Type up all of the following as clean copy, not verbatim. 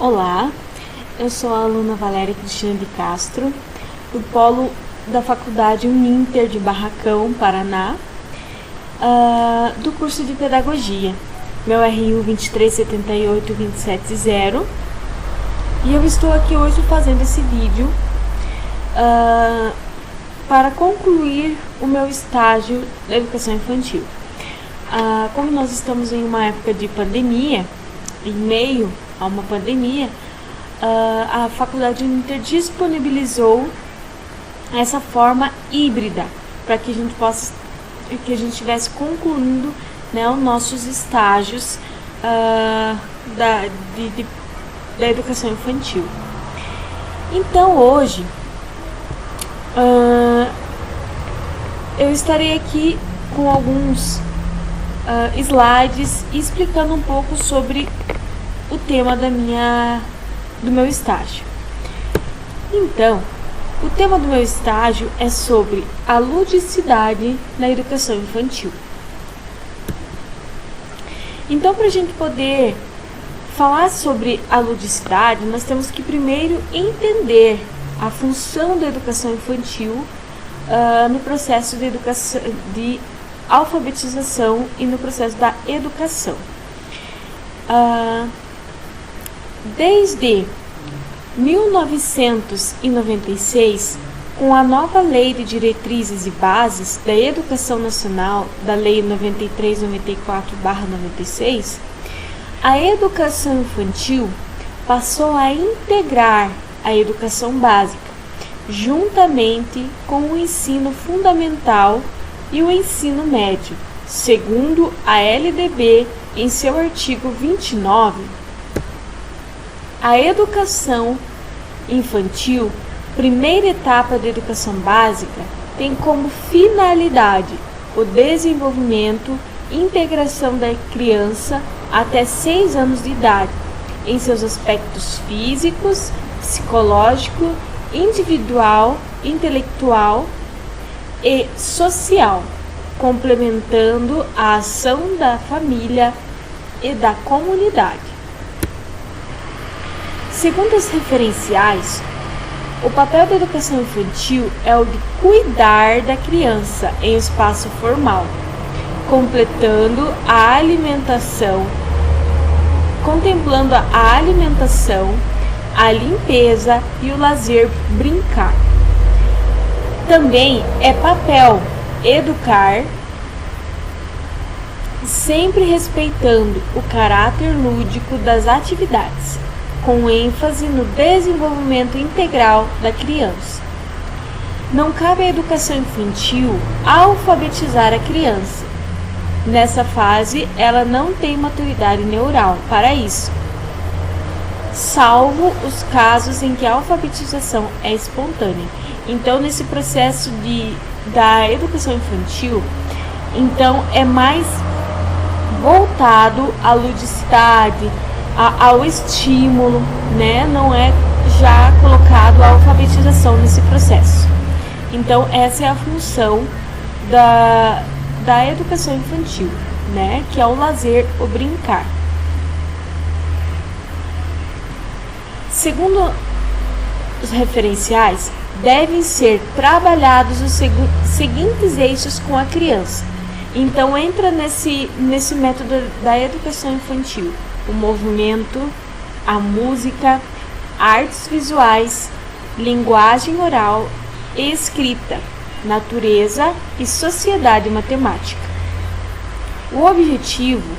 Olá, eu sou a aluna Valéria Cristina de Castro, do Polo da Faculdade Uninter de Barracão, Paraná, do curso de Pedagogia. Meu RU 2378270, e eu estou aqui hoje fazendo esse vídeo para concluir o meu estágio da educação infantil. Como nós estamos em uma época de pandemia, em meio a uma pandemia, a Faculdade Uninter disponibilizou essa forma híbrida para que a gente estivesse concluindo, né, os nossos estágios da educação infantil. Então hoje eu estarei aqui com alguns slides explicando um pouco sobre o tema do meu estágio. Então, o tema do meu estágio é sobre a ludicidade na educação infantil. Então, para a gente poder falar sobre a ludicidade, nós temos que primeiro entender a função da educação infantil no processo de alfabetização e no processo da educação. Desde 1996, com a nova Lei de Diretrizes e Bases da Educação Nacional, da Lei 9394/96, a educação infantil passou a integrar a educação básica, juntamente com o ensino fundamental e o ensino médio, segundo a LDB em seu artigo 29. A educação infantil, primeira etapa da educação básica, tem como finalidade o desenvolvimento e integração da criança até 6 anos de idade, em seus aspectos físicos, psicológico, individual, intelectual e social, complementando a ação da família e da comunidade. Segundo os referenciais, o papel da educação infantil é o de cuidar da criança em espaço formal, contemplando a alimentação, a limpeza e o lazer brincar. Também é papel educar, sempre respeitando o caráter lúdico das atividades, com ênfase no desenvolvimento integral da criança. Não cabe à educação infantil alfabetizar a criança. Nessa fase, ela não tem maturidade neural para isso, salvo os casos em que a alfabetização é espontânea. Então, nesse processo da educação infantil, então é mais voltado à ludicidade, ao estímulo, né? Não é já colocado a alfabetização nesse processo. Então, essa é a função da educação infantil, né? Que é o lazer, o brincar. Segundo os referenciais, devem ser trabalhados os seguintes eixos com a criança. Então, entra nesse método da educação infantil: o movimento, a música, artes visuais, linguagem oral e escrita, natureza e sociedade matemática. O objetivo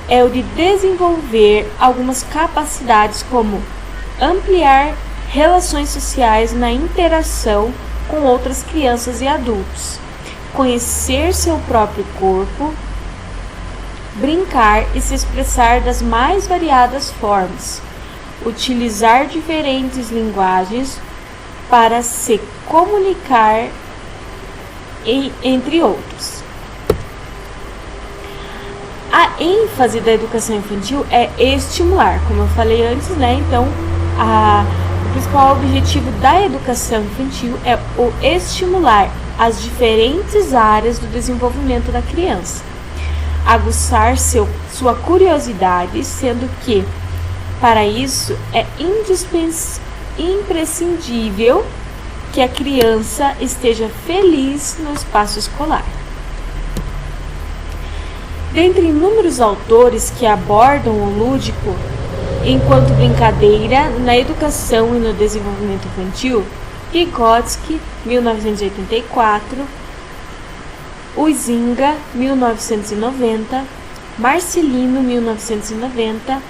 é o de desenvolver algumas capacidades como ampliar relações sociais na interação com outras crianças e adultos, conhecer seu próprio corpo, brincar e se expressar das mais variadas formas, utilizar diferentes linguagens para se comunicar, entre outros. A ênfase da educação infantil é estimular, como eu falei antes, né? Então, o principal objetivo da educação infantil é o estimular as diferentes áreas do desenvolvimento da criança, aguçar sua curiosidade, sendo que Para isso, é imprescindível que a criança esteja feliz no espaço escolar. Dentre inúmeros autores que abordam o lúdico enquanto brincadeira na educação e no desenvolvimento infantil, Vygotsky, 1984, Huizinga, 1990, Marcelino, 1990,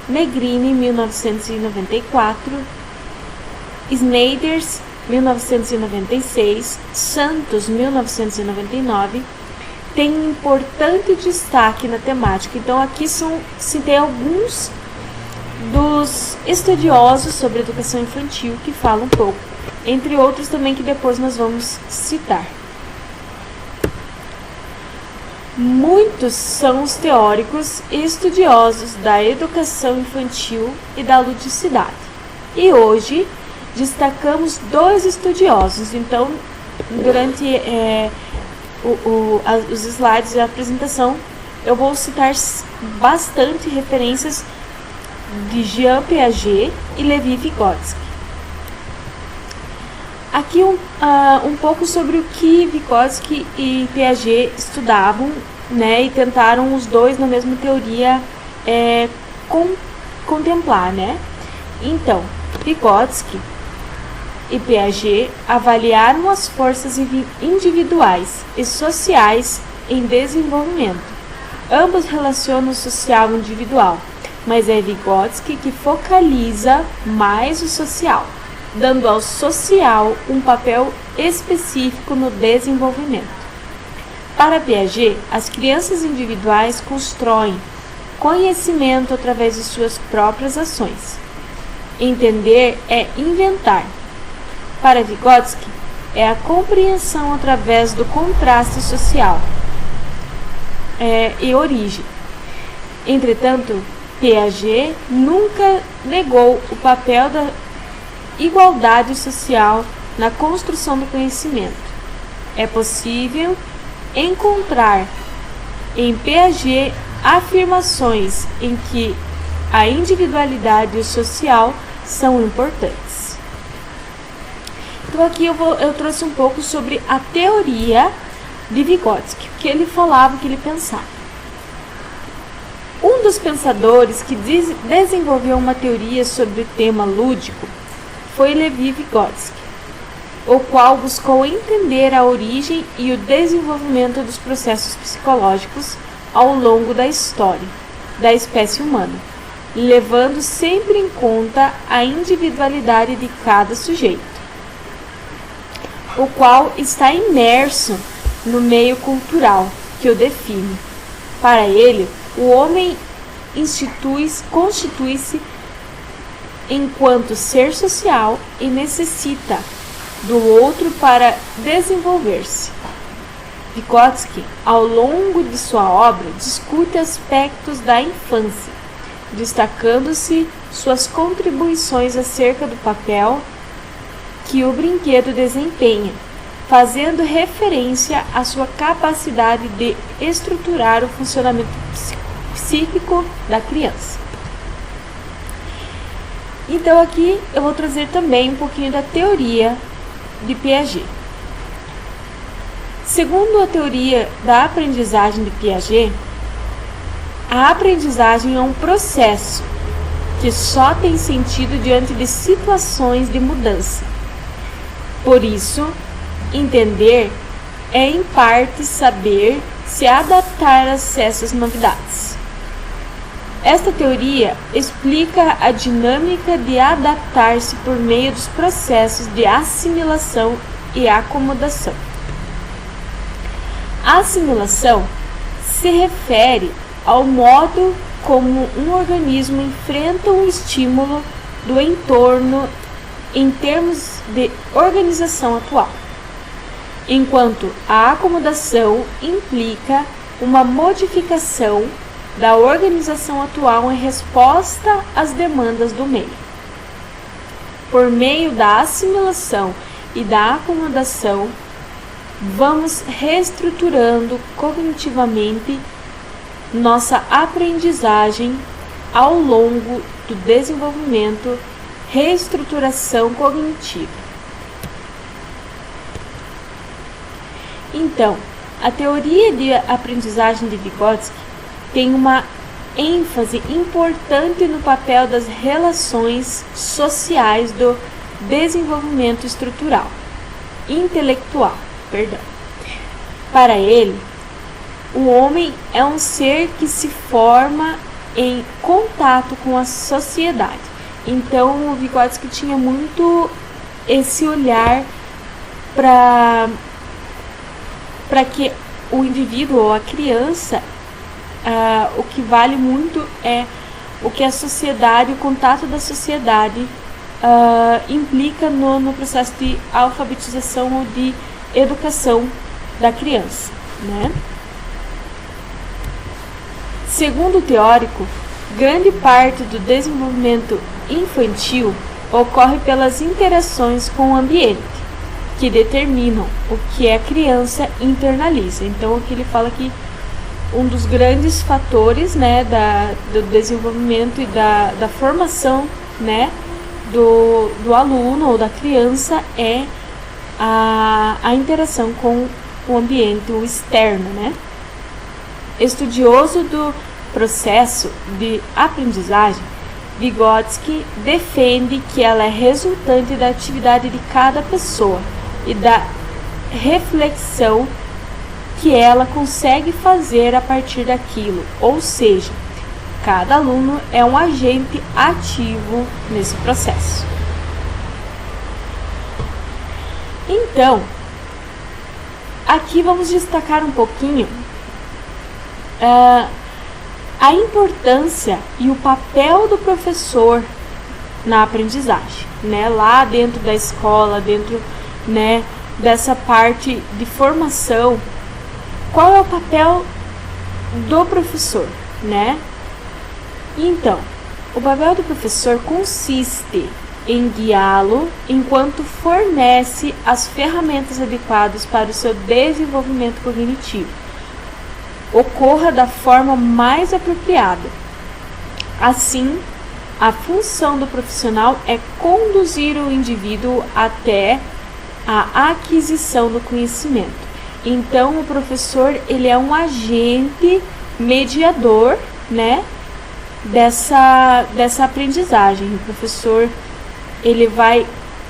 Negrini, 1994, Sneijder, 1996, Santos, 1999, tem um importante destaque na temática. Então aqui citei alguns dos estudiosos sobre educação infantil que falam um pouco, entre outros também que depois nós vamos citar. Muitos são os teóricos e estudiosos da educação infantil e da ludicidade. E hoje destacamos 2 estudiosos. Então, durante os slides da apresentação, eu vou citar bastante referências de Jean Piaget e Levi Vygotsky. Aqui um pouco sobre o que Vygotsky e Piaget estudavam, né, e tentaram os dois na mesma teoria contemplar, né? Então, Vygotsky e Piaget avaliaram as forças individuais e sociais em desenvolvimento. Ambos relacionam o social e o individual, mas é Vygotsky que focaliza mais o social, dando ao social um papel específico no desenvolvimento. Para Piaget, as crianças individuais constroem conhecimento através de suas próprias ações. Entender é inventar. Para Vygotsky, é a compreensão através do contraste social e origem. Entretanto, Piaget nunca negou o papel da igualdade social na construção do conhecimento. É possível encontrar em Piaget afirmações em que a individualidade e o social são importantes. Então aqui eu trouxe um pouco sobre a teoria de Vygotsky, o que ele falava, o que ele pensava. Um dos pensadores que desenvolveu uma teoria sobre o tema lúdico foi Levi Vygotsky, o qual buscou entender a origem e o desenvolvimento dos processos psicológicos ao longo da história da espécie humana, levando sempre em conta a individualidade de cada sujeito, o qual está imerso no meio cultural que o define. Para ele, o homem constitui-se enquanto ser social e necessita do outro para desenvolver-se. Vygotsky, ao longo de sua obra, discute aspectos da infância, destacando-se suas contribuições acerca do papel que o brinquedo desempenha, fazendo referência à sua capacidade de estruturar o funcionamento psíquico da criança. Então aqui eu vou trazer também um pouquinho da teoria de Piaget. Segundo a teoria da aprendizagem de Piaget, a aprendizagem é um processo que só tem sentido diante de situações de mudança. Por isso, entender é em parte saber se adaptar a essas novidades. Esta teoria explica a dinâmica de adaptar-se por meio dos processos de assimilação e acomodação. A assimilação se refere ao modo como um organismo enfrenta um estímulo do entorno em termos de organização atual, enquanto a acomodação implica uma modificação da organização atual em resposta às demandas do meio. Por meio da assimilação e da acomodação, vamos reestruturando cognitivamente nossa aprendizagem ao longo do desenvolvimento, reestruturação cognitiva. Então, a teoria de aprendizagem de Vygotsky tem uma ênfase importante no papel das relações sociais do desenvolvimento intelectual. Para ele, o homem é um ser que se forma em contato com a sociedade. Então, o Vygotsky tinha muito esse olhar para que o indivíduo ou a criança, o que vale muito é o que a sociedade, o contato da sociedade implica no processo de alfabetização ou de educação da criança, né? Segundo o teórico, grande parte do desenvolvimento infantil ocorre pelas interações com o ambiente, que determinam o que a criança internaliza. Então, aqui ele fala que um dos grandes fatores, né, do desenvolvimento e da formação, né, do aluno ou da criança é a interação com o ambiente, o externo, né? Estudioso do processo de aprendizagem, Vygotsky defende que ela é resultante da atividade de cada pessoa e da reflexão que ela consegue fazer a partir daquilo, ou seja, cada aluno é um agente ativo nesse processo. Então, aqui vamos destacar um pouquinho a importância e o papel do professor na aprendizagem, né? Lá dentro da escola, dentro, né, dessa parte de formação, qual é o papel do professor, né? Então, o papel do professor consiste em guiá-lo enquanto fornece as ferramentas adequadas para o seu desenvolvimento cognitivo ocorra da forma mais apropriada. Assim, a função do profissional é conduzir o indivíduo até a aquisição do conhecimento. Então, o professor, ele é um agente mediador, né, dessa aprendizagem. O professor, ele vai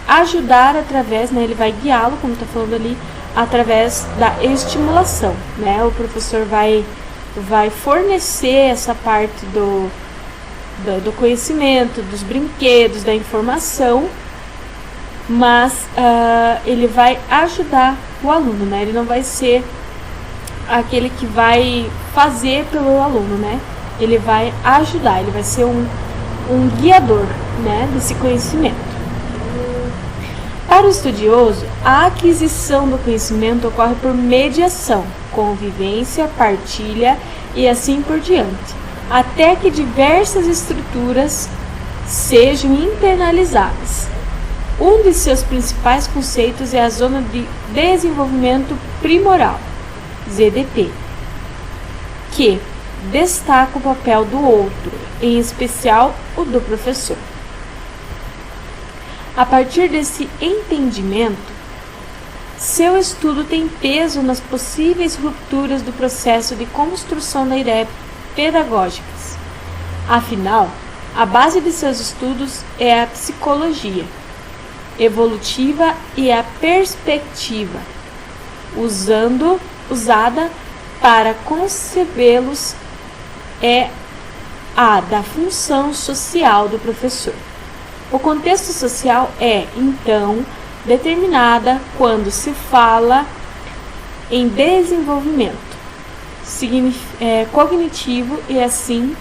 ajudar através, né, ele vai guiá-lo, como está falando ali, através da estimulação, né? O professor vai fornecer essa parte do conhecimento, dos brinquedos, da informação, mas ele vai ajudar o aluno, né? Ele não vai ser aquele que vai fazer pelo aluno, né? Ele vai ajudar, ele vai ser um guiador, né, desse conhecimento. Para o estudioso, a aquisição do conhecimento ocorre por mediação, convivência, partilha e assim por diante, até que diversas estruturas sejam internalizadas. Um de seus principais conceitos é a Zona de Desenvolvimento Primoral, ZDP, que destaca o papel do outro, em especial o do professor. A partir desse entendimento, seu estudo tem peso nas possíveis rupturas do processo de construção da ideia pedagógicas. Afinal, a base de seus estudos é a psicologia evolutiva e a perspectiva, usada para concebê-los é a da função social do professor. O contexto social é, então, determinada quando se fala em desenvolvimento cognitivo e, assim,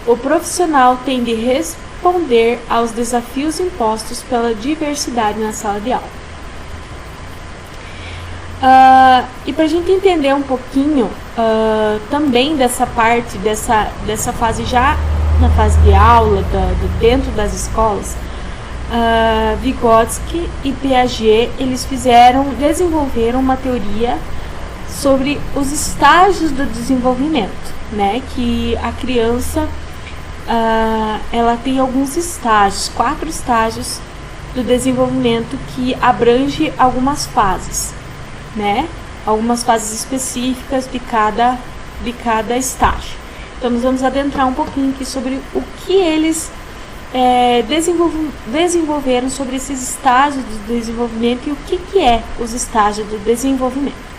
o profissional tem de responder aos desafios impostos pela diversidade na sala de aula. E para a gente entender um pouquinho também dessa parte, dessa fase já na fase de aula, dentro das escolas, Vygotsky e Piaget, eles desenvolveram uma teoria sobre os estágios do desenvolvimento, né, que a criança ela tem alguns estágios, 4 estágios do desenvolvimento que abrange algumas fases, né? Algumas fases específicas de cada estágio. Então, nós vamos adentrar um pouquinho aqui sobre o que eles desenvolveram sobre esses estágios do desenvolvimento e o que é os estágios do desenvolvimento.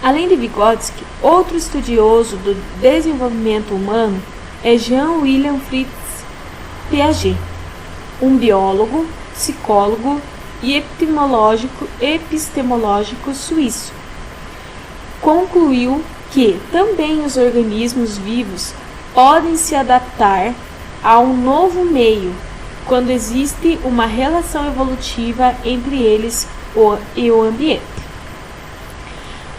Além de Vygotsky, outro estudioso do desenvolvimento humano é Jean William Fritz Piaget, um biólogo, psicólogo e epistemológico suíço. Concluiu que também os organismos vivos podem se adaptar a um novo meio quando existe uma relação evolutiva entre eles e o ambiente.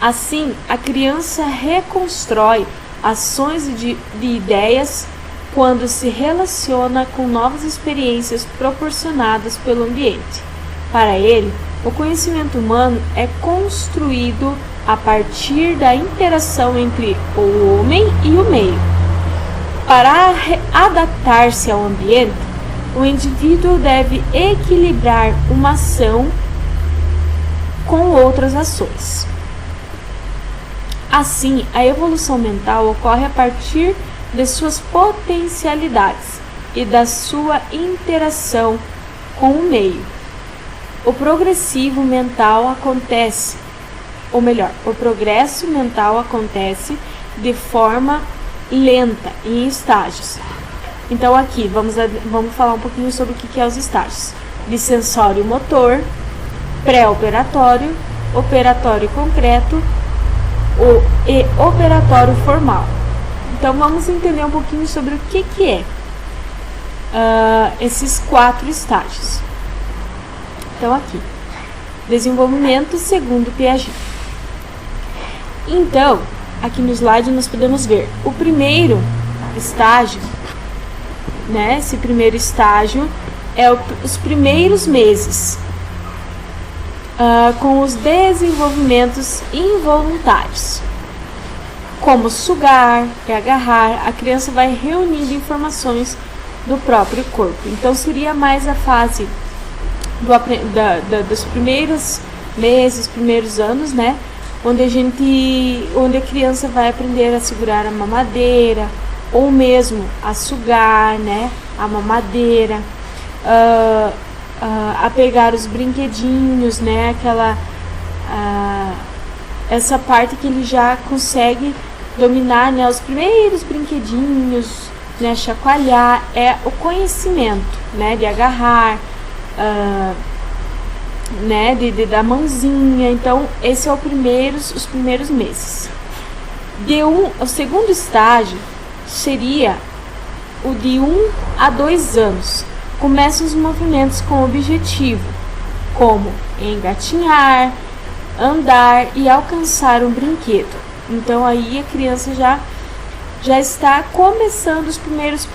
Assim, a criança reconstrói ações de ideias quando se relaciona com novas experiências proporcionadas pelo ambiente. Para ele, o conhecimento humano é construído a partir da interação entre o homem e o meio. Para adaptar-se ao ambiente, o indivíduo deve equilibrar uma ação com outras ações. Assim, a evolução mental ocorre a partir de suas potencialidades e da sua interação com o meio. O progresso mental acontece de forma lenta, em estágios. Então aqui, vamos falar um pouquinho sobre o que é os estágios. De sensório motor, pré-operatório, operatório concreto e operatório formal. Então vamos entender um pouquinho sobre o que é esses 4 estágios. Então aqui, desenvolvimento segundo Piaget. Então, aqui no slide nós podemos ver o primeiro estágio, né? Esse primeiro estágio é os primeiros meses, com os desenvolvimentos involuntários, como sugar e agarrar. A criança vai reunindo informações do próprio corpo. Então seria mais a fase dos primeiros meses, primeiros anos, né? Onde a criança vai aprender a segurar a mamadeira, ou mesmo a sugar, né? A mamadeira, a pegar os brinquedinhos, né? Essa parte que ele já consegue dominar, né? Os primeiros brinquedinhos, né? Chacoalhar, é o conhecimento, né? De agarrar, né? De dar mãozinha. Então, esse é os primeiros meses. O segundo estágio seria o de 1 a 2 anos. Começam os movimentos com objetivo, como engatinhar, andar e alcançar um brinquedo. Então aí a criança já está começando os primeiros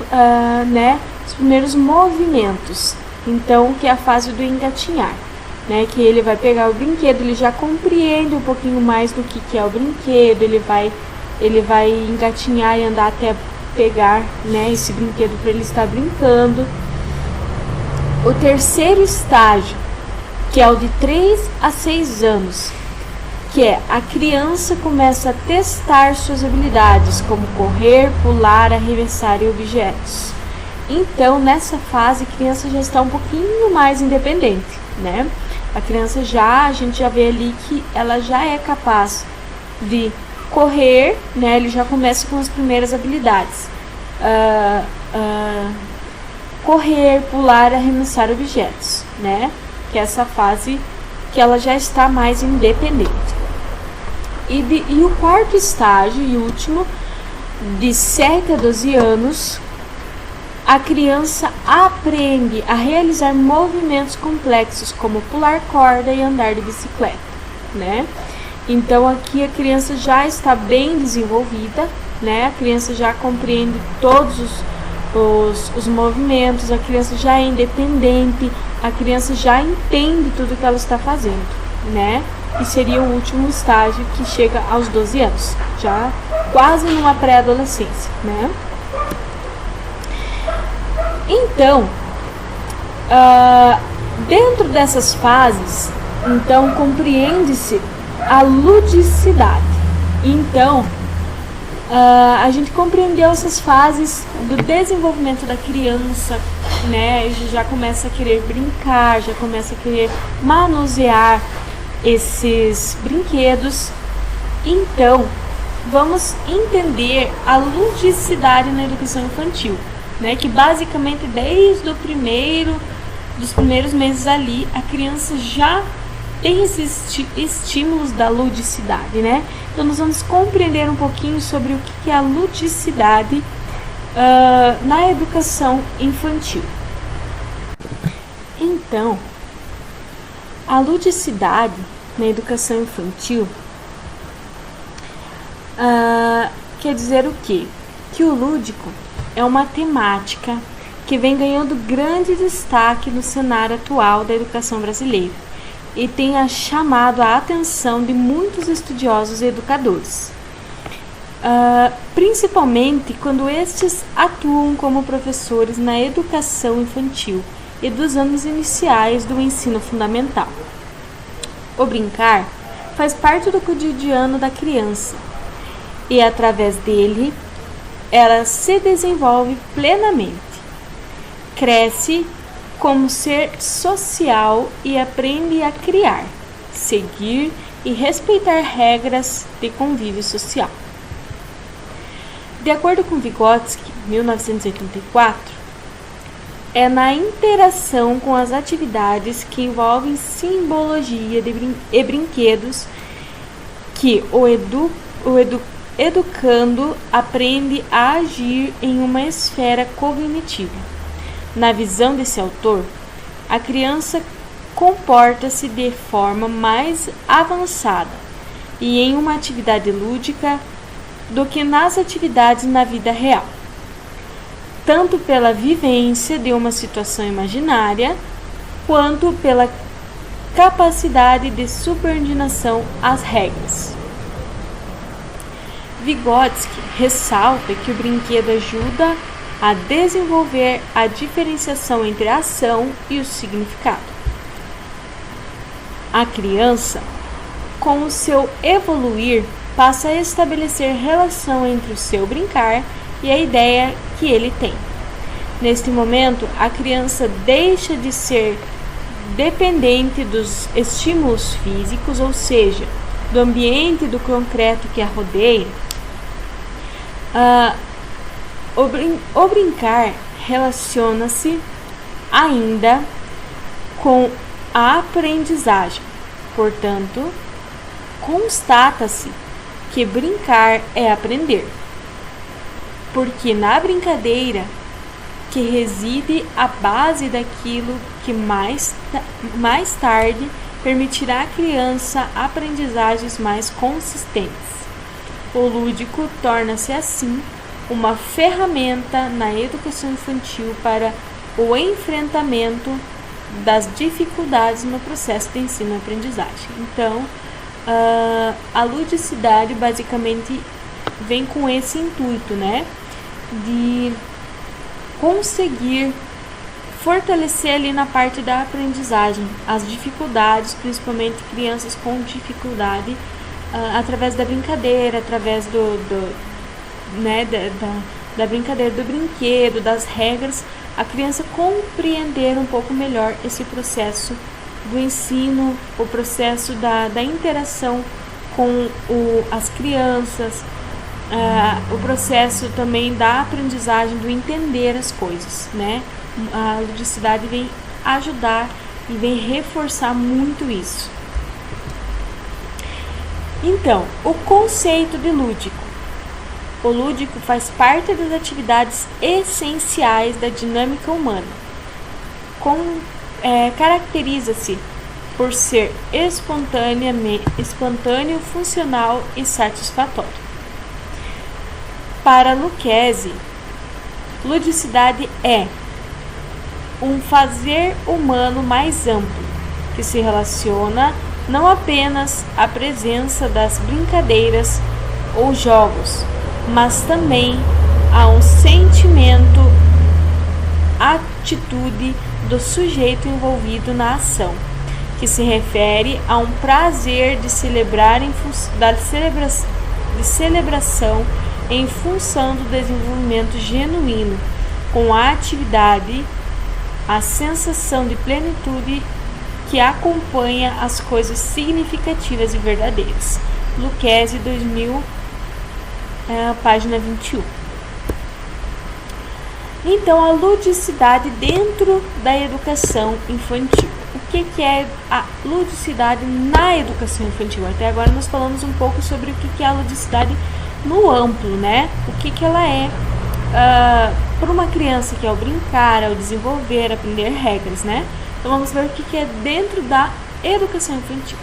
movimentos. Então, que é a fase do engatinhar, né? Que ele vai pegar o brinquedo, ele já compreende um pouquinho mais do que é o brinquedo, ele vai engatinhar e andar até pegar, né, esse brinquedo para ele estar brincando. O terceiro estágio, que é o de 3 a 6 anos, que é a criança começa a testar suas habilidades, como correr, pular, arremessar objetos. Então, nessa fase, a criança já está um pouquinho mais independente, né? A criança a gente já vê ali que ela já é capaz de correr, né? Ele já começa com as primeiras habilidades. Correr, pular, arremessar objetos, né? Que é essa fase que ela já está mais independente. E o quarto estágio e último, de 7 a 12 anos, a criança aprende a realizar movimentos complexos, como pular corda e andar de bicicleta, né? Então aqui a criança já está bem desenvolvida, né? A criança já compreende todos os movimentos, a criança já é independente, a criança já entende tudo que ela está fazendo, né? E seria o último estágio, que chega aos 12 anos, já quase numa pré-adolescência, né? Então, dentro dessas fases, então compreende-se a ludicidade. Então, a gente compreendeu essas fases do desenvolvimento da criança, né? Já começa a querer brincar, já começa a querer manusear esses brinquedos. Então, vamos entender a ludicidade na educação infantil, né? Que basicamente desde dos primeiros meses ali, a criança já tem esses estímulos da ludicidade, né? Então nós vamos compreender um pouquinho sobre o que é a ludicidade na educação infantil. Então, a ludicidade na educação infantil quer dizer o quê? Que o lúdico é uma temática que vem ganhando grande destaque no cenário atual da educação brasileira e tem chamado a atenção de muitos estudiosos e educadores, principalmente quando estes atuam como professores na educação infantil e dos anos iniciais do ensino fundamental. O brincar faz parte do cotidiano da criança e, através dele, ela se desenvolve plenamente, cresce como ser social e aprende a criar, seguir e respeitar regras de convívio social. De acordo com Vygotsky, 1984, é na interação com as atividades que envolvem simbologia e brinquedos que o educando aprende a agir em uma esfera cognitiva. Na visão desse autor, a criança comporta-se de forma mais avançada e em uma atividade lúdica do que nas atividades na vida real, tanto pela vivência de uma situação imaginária, quanto pela capacidade de subordinação às regras. Vygotsky ressalta que o brinquedo ajuda a desenvolver a diferenciação entre a ação e o significado. A criança, com o seu evoluir, passa a estabelecer relação entre o seu brincar e a ideia que ele tem. Neste momento, a criança deixa de ser dependente dos estímulos físicos, ou seja, do ambiente do concreto que a rodeia. O brincar relaciona-se ainda com a aprendizagem. Portanto, constata-se que brincar é aprender, porque na brincadeira que reside a base daquilo que mais tarde permitirá à criança aprendizagens mais consistentes. O lúdico torna-se assim uma ferramenta na educação infantil para o enfrentamento das dificuldades no processo de ensino e aprendizagem. Então, a ludicidade basicamente vem com esse intuito, né, de conseguir fortalecer ali na parte da aprendizagem as dificuldades, principalmente crianças com dificuldade, através da brincadeira, através da brincadeira, do brinquedo, das regras, a criança compreender um pouco melhor esse processo do ensino, o processo da interação com as crianças, o processo também da aprendizagem, do entender as coisas, né? A ludicidade vem ajudar e vem reforçar muito isso. Então, o conceito de lúdico. O lúdico faz parte das atividades essenciais da dinâmica humana. Caracteriza-se por ser espontâneo, funcional e satisfatório. Para Lucchesi, ludicidade é um fazer humano mais amplo, que se relaciona não apenas à presença das brincadeiras ou jogos, mas também a um sentimento atitude do sujeito envolvido na ação, que se refere a um prazer de celebrar de celebração em função do desenvolvimento genuíno, com a atividade, a sensação de plenitude que acompanha as coisas significativas e verdadeiras. Lucchesi, 2000, página 21. Então, a ludicidade dentro da educação infantil. O que é a ludicidade na educação infantil? Até agora nós falamos um pouco sobre o que é a ludicidade no amplo, né? O que ela é para uma criança, que é o brincar, é o desenvolver, aprender regras, né? Então vamos ver o que é dentro da educação infantil.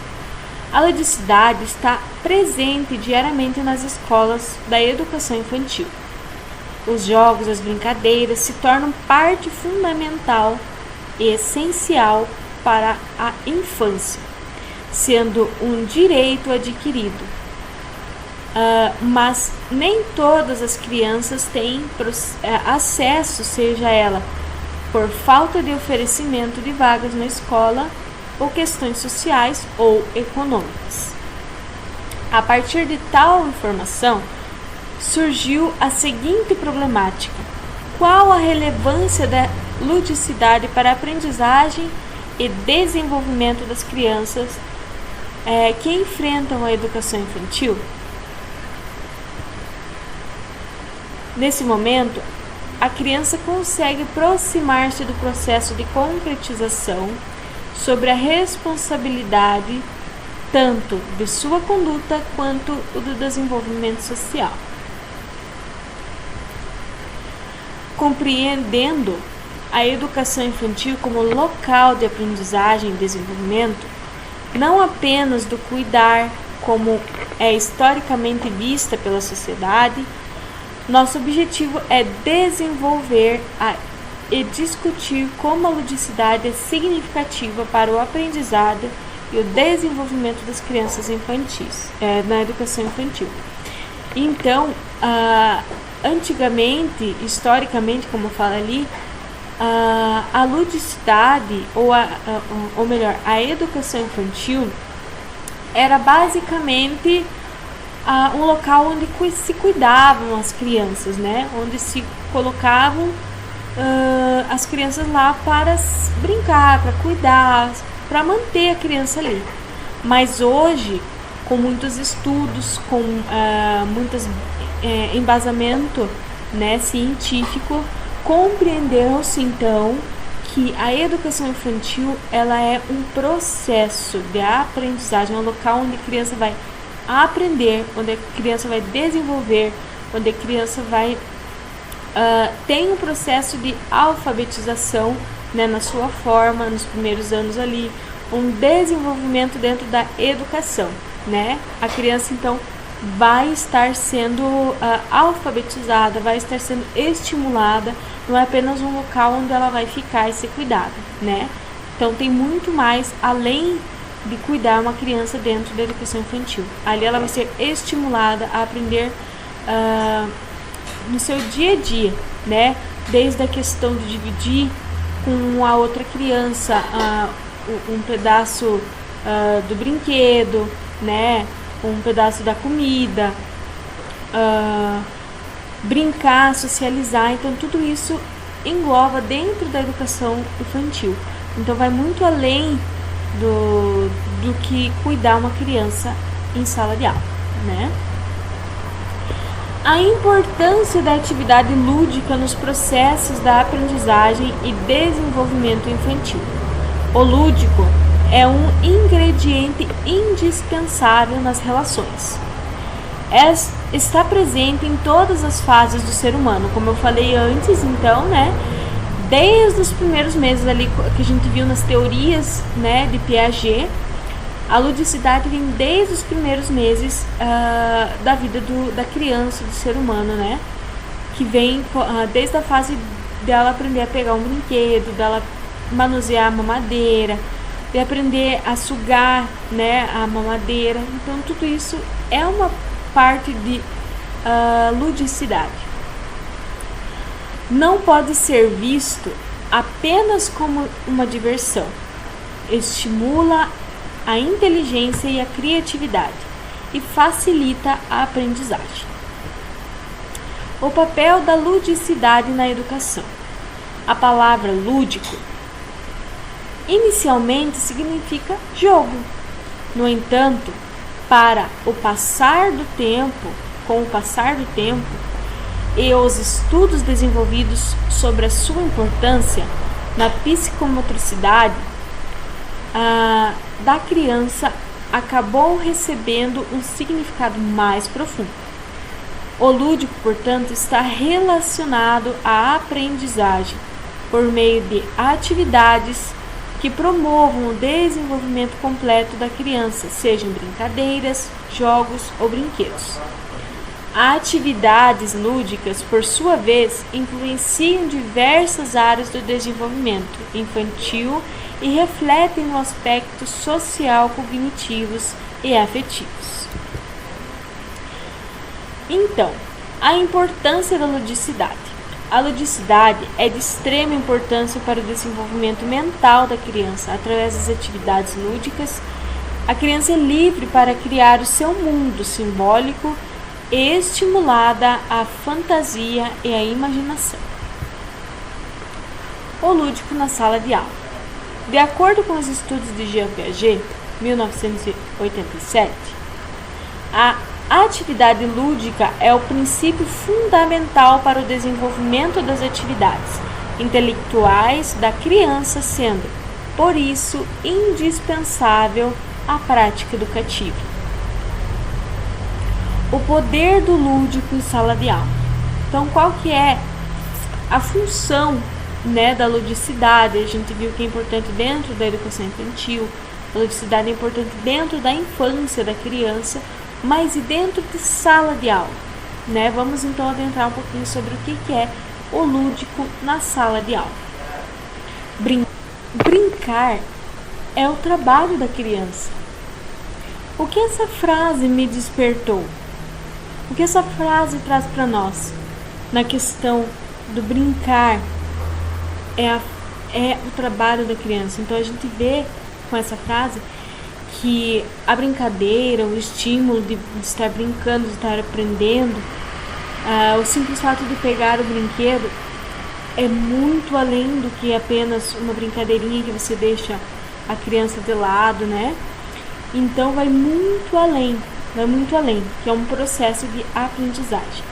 A ludicidade está presente diariamente nas escolas da educação infantil. Os jogos, as brincadeiras se tornam parte fundamental e essencial para a infância, sendo um direito adquirido. Mas nem todas as crianças têm acesso, seja ela por falta de oferecimento de vagas na escola ou questões sociais ou econômicas. A partir de tal informação, surgiu a seguinte problemática: qual a relevância da ludicidade para a aprendizagem e desenvolvimento das crianças que enfrentam a educação infantil? Nesse momento, a criança consegue aproximar-se do processo de concretização sobre a responsabilidade tanto de sua conduta quanto o do desenvolvimento social. Compreendendo a educação infantil como local de aprendizagem e desenvolvimento, não apenas do cuidar, como é historicamente vista pela sociedade, nosso objetivo é desenvolver e discutir como a ludicidade é significativa para o aprendizado e o desenvolvimento das crianças infantis, na educação infantil. Então, antigamente, historicamente, como fala ali, a ludicidade, ou melhor, a educação infantil era basicamente um local onde se cuidavam as crianças, né? Onde se colocavam as crianças lá para brincar, para cuidar, para manter a criança ali. Mas hoje, com muitos estudos, com muitos embasamento, né, científico, compreendeu-se então que a educação infantil ela é um processo de aprendizagem, é um local onde a criança vai aprender, onde a criança vai desenvolver, onde a criança vai tem um processo de alfabetização, né, na sua forma, nos primeiros anos ali, um desenvolvimento dentro da educação, né? A criança então vai estar sendo alfabetizada, vai estar sendo estimulada, não é apenas um local onde ela vai ficar e ser cuidada, né? Então tem muito mais além de cuidar uma criança dentro da educação infantil. Ali ela vai ser estimulada a aprender no seu dia a dia, né? Desde a questão de dividir com a outra criança um pedaço do brinquedo, né? Um pedaço da comida, brincar, socializar. Então tudo isso engloba dentro da educação infantil. Então vai muito além do que cuidar uma criança em sala de aula, né? A importância da atividade lúdica nos processos da aprendizagem e desenvolvimento infantil. O lúdico é um ingrediente indispensável nas relações. Está presente em todas as fases do ser humano, como eu falei antes, então, né? Desde os primeiros meses ali que a gente viu nas teorias, né, de Piaget, a ludicidade vem desde os primeiros meses da vida da criança, do ser humano, né? Que vem desde a fase dela aprender a pegar um brinquedo, dela manusear a mamadeira, de aprender a sugar, né, a mamadeira. Então tudo isso é uma parte de ludicidade. Não pode ser visto apenas como uma diversão. Estimula a inteligência e a criatividade e facilita a aprendizagem. O papel da ludicidade na educação. A palavra lúdico inicialmente significa jogo. No entanto, com o passar do tempo e os estudos desenvolvidos sobre a sua importância na psicomotricidade da criança, acabou recebendo um significado mais profundo. O lúdico, portanto, está relacionado à aprendizagem por meio de atividades que promovam o desenvolvimento completo da criança, sejam brincadeiras, jogos ou brinquedos. Atividades lúdicas, por sua vez, influenciam diversas áreas do desenvolvimento infantil e refletem no aspecto social, cognitivos e afetivos. Então, a importância da ludicidade. A ludicidade é de extrema importância para o desenvolvimento mental da criança. Através das atividades lúdicas, a criança é livre para criar o seu mundo simbólico e estimulada a fantasia e a imaginação. O lúdico na sala de aula. De acordo com os estudos de Jean Piaget, 1987, a atividade lúdica é o princípio fundamental para o desenvolvimento das atividades intelectuais da criança, sendo, por isso, indispensável a prática educativa. O poder do lúdico em sala de aula. Então, qual que é a função, da ludicidade? A gente viu que é importante dentro da educação infantil, a ludicidade é importante dentro da infância da criança, mas e dentro de sala de aula, Vamos então adentrar um pouquinho sobre o que é o lúdico na sala de aula. Brincar é o trabalho da criança. O que essa frase me despertou? O que essa frase traz para nós? Na questão do brincar é o trabalho da criança. Então a gente vê com essa frase que a brincadeira, o estímulo de estar brincando, de estar aprendendo, o simples fato de pegar o brinquedo é muito além do que apenas uma brincadeirinha que você deixa a criança de lado, Então vai muito além, que é um processo de aprendizagem.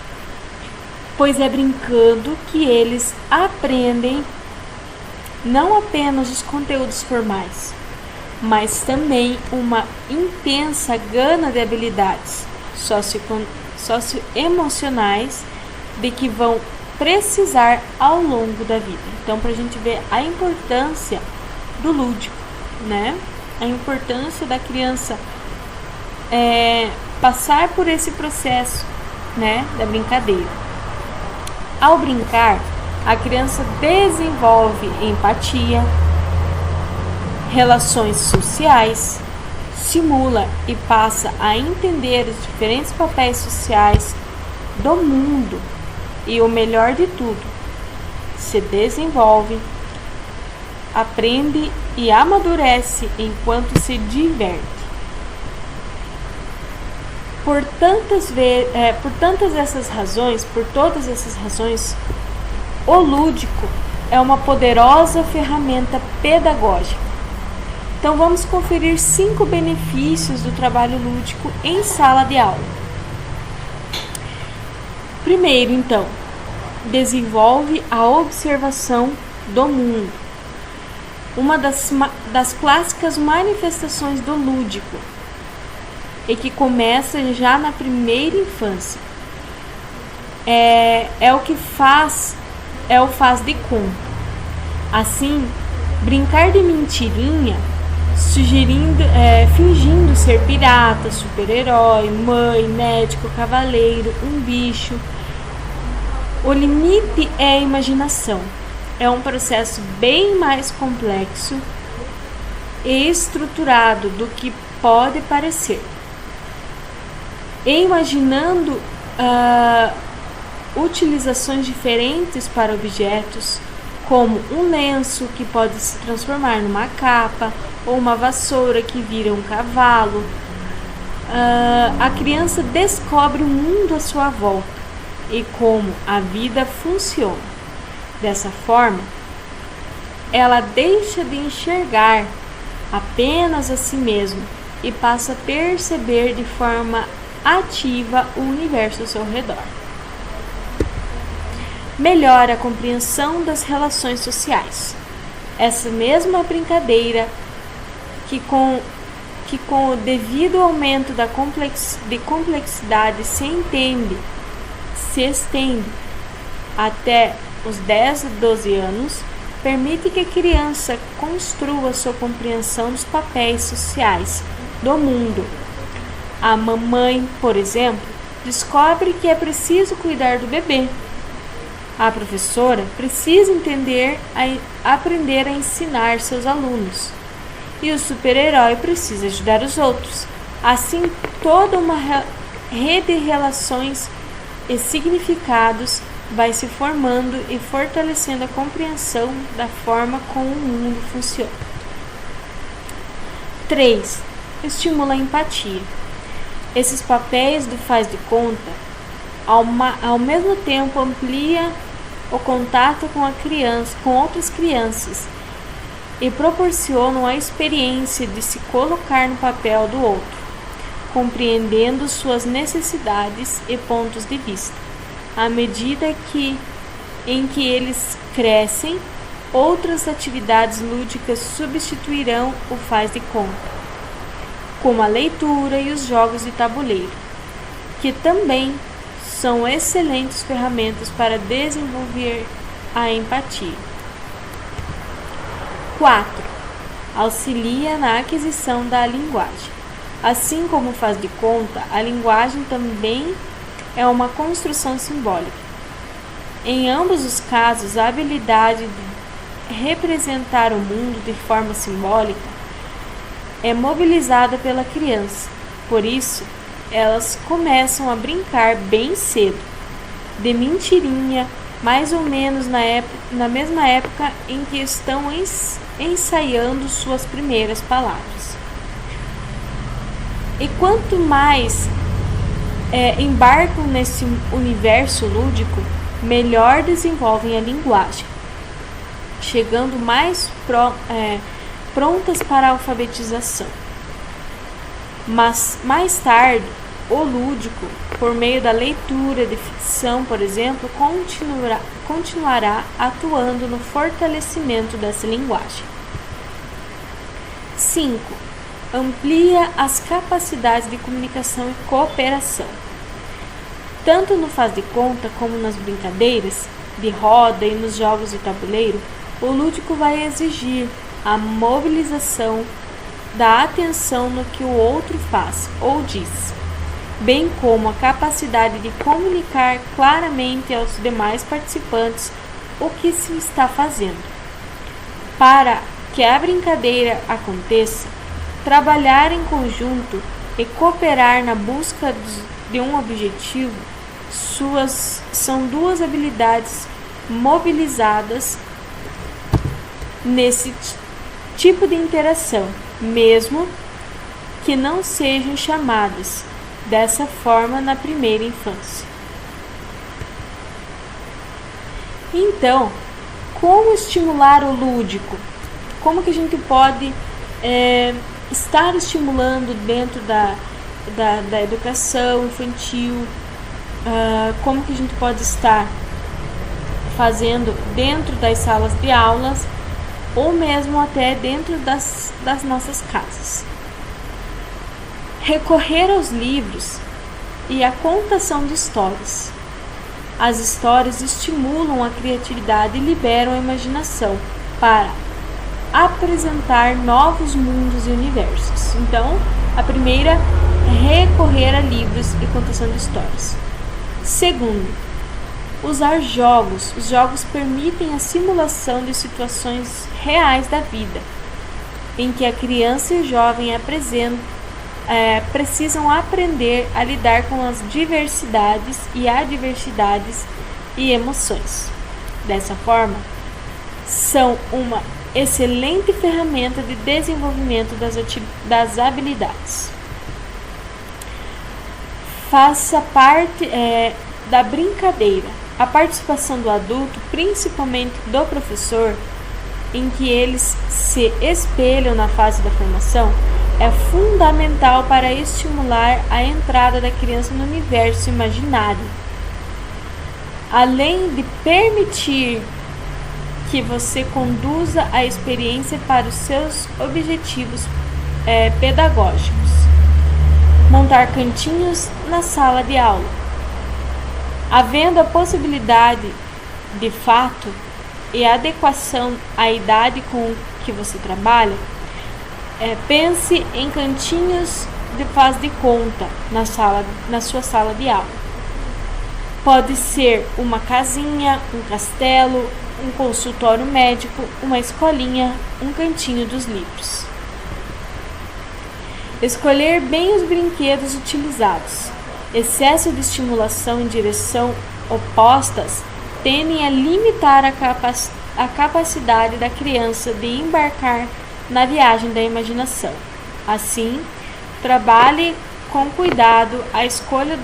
Pois é brincando que eles aprendem não apenas os conteúdos formais, mas também uma intensa gama de habilidades socioemocionais de que vão precisar ao longo da vida. Então, para a gente ver a importância do lúdico, A importância da criança passar por esse processo, da brincadeira. Ao brincar, a criança desenvolve empatia, relações sociais, simula e passa a entender os diferentes papéis sociais do mundo e, o melhor de tudo, se desenvolve, aprende e amadurece enquanto se diverte. Por todas essas razões, o lúdico é uma poderosa ferramenta pedagógica. Então vamos conferir 5 benefícios do trabalho lúdico em sala de aula. Primeiro, então, desenvolve a observação do mundo. Uma das clássicas manifestações do lúdico e que começa já na primeira infância. É o faz de conta. Assim, brincar de mentirinha, fingindo ser pirata, super-herói, mãe, médico, cavaleiro, um bicho. O limite é a imaginação. É um processo bem mais complexo e estruturado do que pode parecer. E imaginando utilizações diferentes para objetos, como um lenço que pode se transformar numa capa, ou uma vassoura que vira um cavalo. A criança descobre o mundo à sua volta e como a vida funciona. Dessa forma, ela deixa de enxergar apenas a si mesma e passa a perceber de forma ativa o universo ao seu redor. Melhora a compreensão das relações sociais. Essa mesma brincadeira que com o devido aumento de complexidade se estende até os 10 a 12 anos, permite que a criança construa sua compreensão dos papéis sociais do mundo. A mamãe, por exemplo, descobre que é preciso cuidar do bebê. A professora precisa aprender a ensinar seus alunos. E o super-herói precisa ajudar os outros. Assim, toda uma rede de relações e significados vai se formando e fortalecendo a compreensão da forma como o mundo funciona. 3. Estimula a empatia. Esses papéis do faz de conta, ao mesmo tempo, amplia o contato com outras crianças e proporcionam a experiência de se colocar no papel do outro, compreendendo suas necessidades e pontos de vista. À medida em que eles crescem, outras atividades lúdicas substituirão o faz de conta, como a leitura e os jogos de tabuleiro, que também são excelentes ferramentas para desenvolver a empatia. 4. Auxilia na aquisição da linguagem. Assim como o faz de conta, a linguagem também é uma construção simbólica. Em ambos os casos, a habilidade de representar o mundo de forma simbólica é mobilizada pela criança. Por isso, elas começam a brincar bem cedo, de mentirinha, mais ou menos na mesma época em que estão ensaiando suas primeiras palavras. E quanto mais embarcam nesse universo lúdico, melhor desenvolvem a linguagem, chegando mais prontas para a alfabetização. Mas mais tarde, o lúdico, por meio da leitura de ficção, por exemplo, continuará atuando no fortalecimento dessa linguagem. 5. Amplia as capacidades de comunicação e cooperação. Tanto no faz de conta como nas brincadeiras de roda e nos jogos de tabuleiro, o lúdico vai exigir a mobilização da atenção no que o outro faz ou diz, bem como a capacidade de comunicar claramente aos demais participantes o que se está fazendo. Para que a brincadeira aconteça, trabalhar em conjunto e cooperar na busca de um objetivo são duas habilidades mobilizadas nesse tipo de interação, mesmo que não sejam chamadas dessa forma na primeira infância. Então, como estimular o lúdico? Como que a gente pode estar estimulando dentro da educação infantil? Como que a gente pode estar fazendo dentro das salas de aulas ou mesmo até dentro das nossas casas? Recorrer aos livros e à contação de histórias. As histórias estimulam a criatividade e liberam a imaginação para apresentar novos mundos e universos. Então, a primeira é recorrer a livros e contação de histórias. Segundo, usar jogos. Os jogos permitem a simulação de situações reais da vida, em que a criança e o jovem precisam aprender a lidar com as diversidades e adversidades e emoções. Dessa forma, são uma excelente ferramenta de desenvolvimento das habilidades. Faça parte da brincadeira. A participação do adulto, principalmente do professor, em que eles se espelham na fase da formação, é fundamental para estimular a entrada da criança no universo imaginário. Além de permitir que você conduza a experiência para os seus objetivos pedagógicos. Montar cantinhos na sala de aula. Havendo a possibilidade, de fato, e a adequação à idade com que você trabalha, pense em cantinhos de faz de conta na sua sala de aula. Pode ser uma casinha, um castelo, um consultório médico, uma escolinha, um cantinho dos livros. Escolher bem os brinquedos utilizados. Excesso de estimulação em direção opostas tendem a limitar a capacidade da criança de embarcar na viagem da imaginação. Assim, trabalhe com cuidado a escolha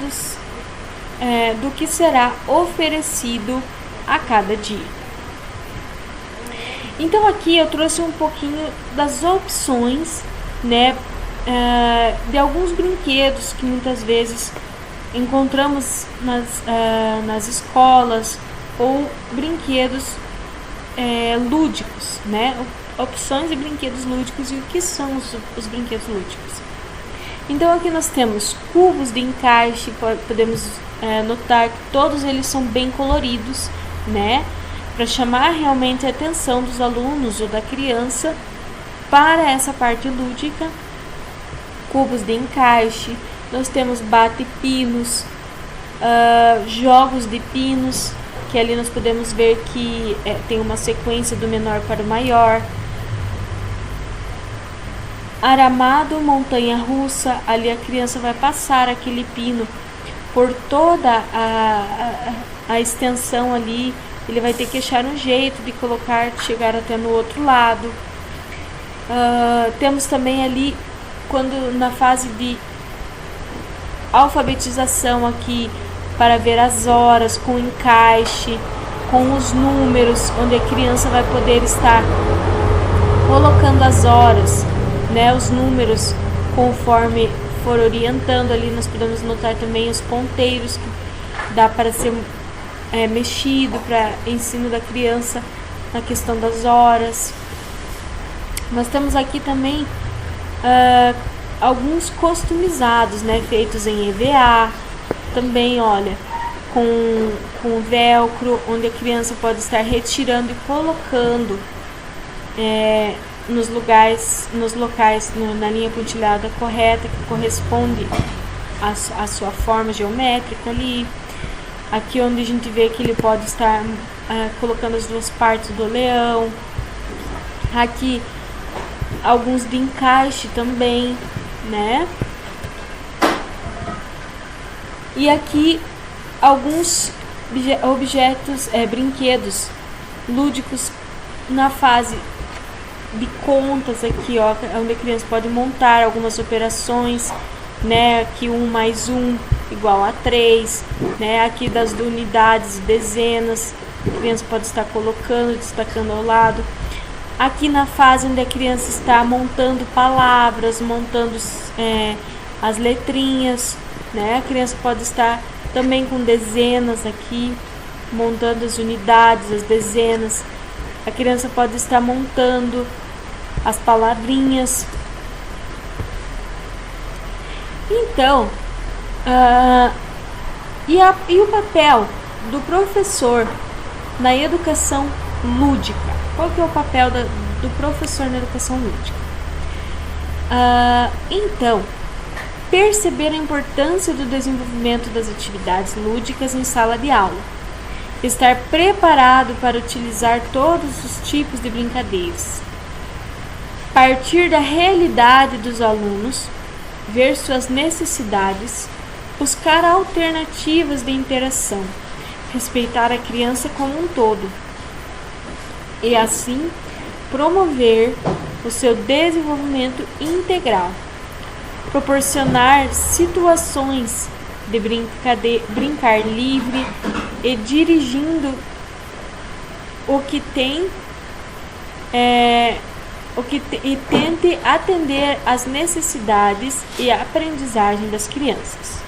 do que será oferecido a cada dia. Então aqui eu trouxe um pouquinho das opções, né, de alguns brinquedos que muitas vezes encontramos nas escolas, ou brinquedos lúdicos, né? Opções de brinquedos lúdicos. E o que são os brinquedos lúdicos? Então aqui nós temos cubos de encaixe, podemos notar que todos eles são bem coloridos, né? Para chamar realmente a atenção dos alunos ou da criança para essa parte lúdica. Cubos de encaixe, nós temos bate-pinos, jogos de pinos, que ali nós podemos ver que tem uma sequência do menor para o maior. Aramado, montanha-russa, ali a criança vai passar aquele pino por toda a extensão ali. Ele vai ter que achar um jeito de chegar até no outro lado. Temos também ali, quando na fase de alfabetização aqui, para ver as horas com encaixe, com os números, onde a criança vai poder estar colocando as horas, né, os números, conforme for orientando ali. Nós podemos notar também os ponteiros, que dá para ser mexido para ensino da criança na questão das horas. Nós temos aqui também alguns customizados, né, feitos em EVA, também, olha, com velcro, onde a criança pode estar retirando e colocando nos locais na linha pontilhada correta, que corresponde à sua forma geométrica ali. Aqui onde a gente vê que ele pode estar colocando as duas partes do leão. Aqui alguns de encaixe também, né? E aqui alguns objetos, brinquedos lúdicos na fase de contas aqui, ó, onde a criança pode montar algumas operações, né? Aqui 1 mais 1 igual a 3, né? Aqui das unidades e dezenas, a criança pode estar colocando, destacando ao lado. Aqui na fase onde a criança está montando palavras, montando as letrinhas, né? A criança pode estar também com dezenas aqui, montando as unidades, as dezenas. A criança pode estar montando as palavrinhas. Então, e o papel do professor na educação lúdica? Qual que é o papel do professor na educação lúdica? Então, perceber a importância do desenvolvimento das atividades lúdicas em sala de aula. Estar preparado para utilizar todos os tipos de brincadeiras. Partir da realidade dos alunos, ver suas necessidades, buscar alternativas de interação, respeitar a criança como um todo. e assim promover o seu desenvolvimento integral, proporcionar situações de brincar livre e dirigindo e tente atender às necessidades e a aprendizagem das crianças.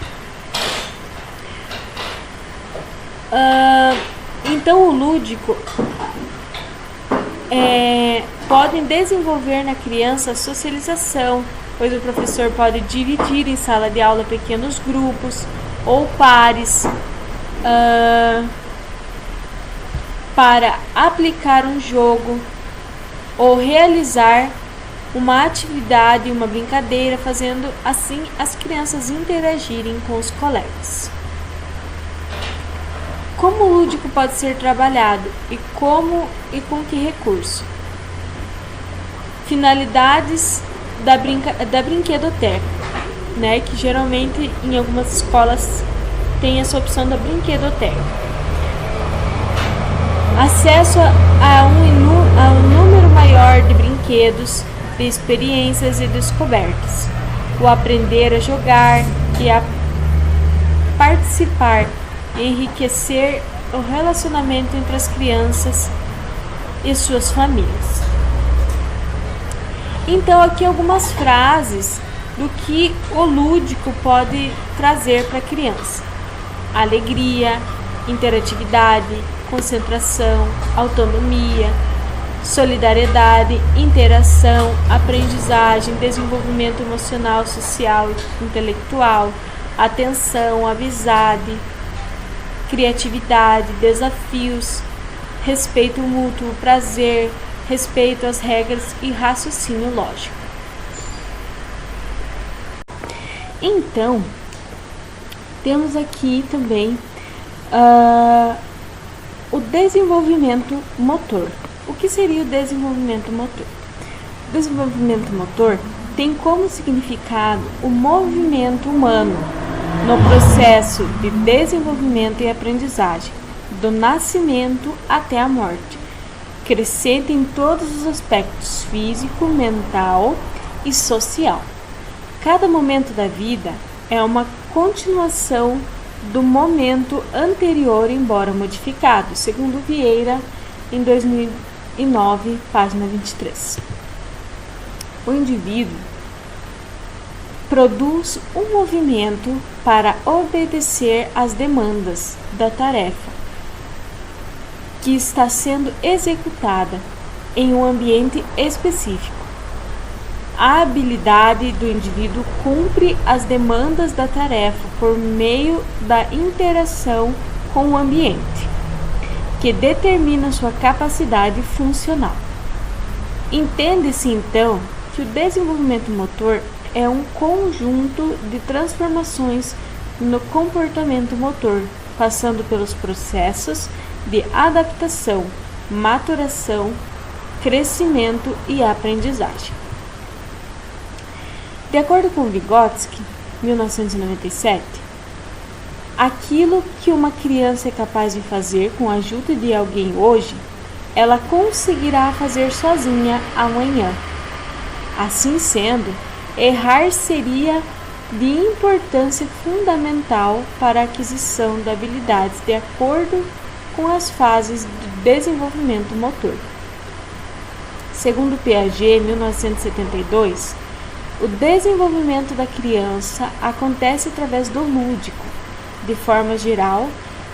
Então, o lúdico pode desenvolver na criança a socialização, pois o professor pode dividir em sala de aula pequenos grupos ou pares para aplicar um jogo ou realizar uma atividade, uma brincadeira, fazendo assim as crianças interagirem com os colegas. Como o lúdico pode ser trabalhado e com que recurso? Finalidades da brinquedoteca, né? Que geralmente em algumas escolas tem essa opção da brinquedoteca. Acesso a um número maior de brinquedos, de experiências e descobertas. O aprender a jogar e a participar, enriquecer o relacionamento entre as crianças e suas famílias. Então, aqui algumas frases do que o lúdico pode trazer para a criança: alegria, interatividade, concentração, autonomia, solidariedade, interação, aprendizagem, desenvolvimento emocional, social e intelectual, atenção, amizade, criatividade, desafios, respeito mútuo, prazer, respeito às regras e raciocínio lógico. Então, temos aqui também o desenvolvimento motor. O que seria o desenvolvimento motor? O desenvolvimento motor tem como significado o movimento humano no processo de desenvolvimento e aprendizagem, do nascimento até a morte, crescente em todos os aspectos físico, mental e social. Cada momento da vida é uma continuação do momento anterior, embora modificado, segundo Vieira, em 2009, página 23. O indivíduo produz um movimento para obedecer às demandas da tarefa que está sendo executada em um ambiente específico. A habilidade do indivíduo cumpre as demandas da tarefa por meio da interação com o ambiente, que determina sua capacidade funcional. Entende-se então que o desenvolvimento motor é um conjunto de transformações no comportamento motor, passando pelos processos de adaptação, maturação, crescimento e aprendizagem. De acordo com Vygotsky, 1997, aquilo que uma criança é capaz de fazer com a ajuda de alguém hoje, ela conseguirá fazer sozinha amanhã. Assim sendo, errar seria de importância fundamental para a aquisição de habilidades de acordo com as fases do desenvolvimento motor. Segundo Piaget, 1972, o desenvolvimento da criança acontece através do lúdico. De forma geral,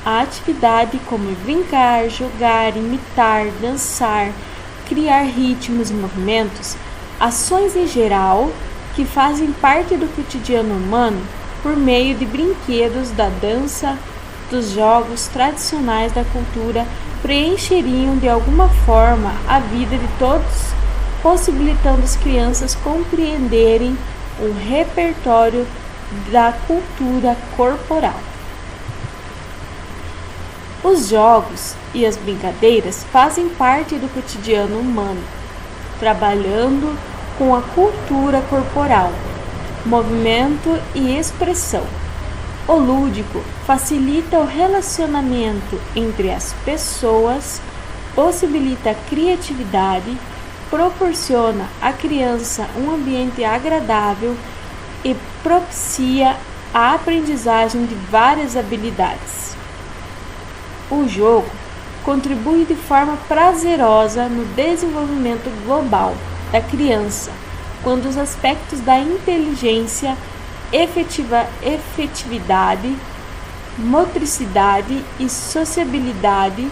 a atividade como brincar, jogar, imitar, dançar, criar ritmos e movimentos, ações em geral que fazem parte do cotidiano humano por meio de brinquedos, da dança, dos jogos tradicionais da cultura, preencheriam de alguma forma a vida de todos, possibilitando as crianças compreenderem um repertório da cultura corporal. Os jogos e as brincadeiras fazem parte do cotidiano humano, trabalhando com a cultura corporal, movimento e expressão. O lúdico facilita o relacionamento entre as pessoas possibilita a criatividade, proporciona à criança um ambiente agradável e propicia a aprendizagem de várias habilidades. O jogo contribui de forma prazerosa no desenvolvimento global da criança, quando os aspectos da inteligência, efetividade, motricidade e sociabilidade,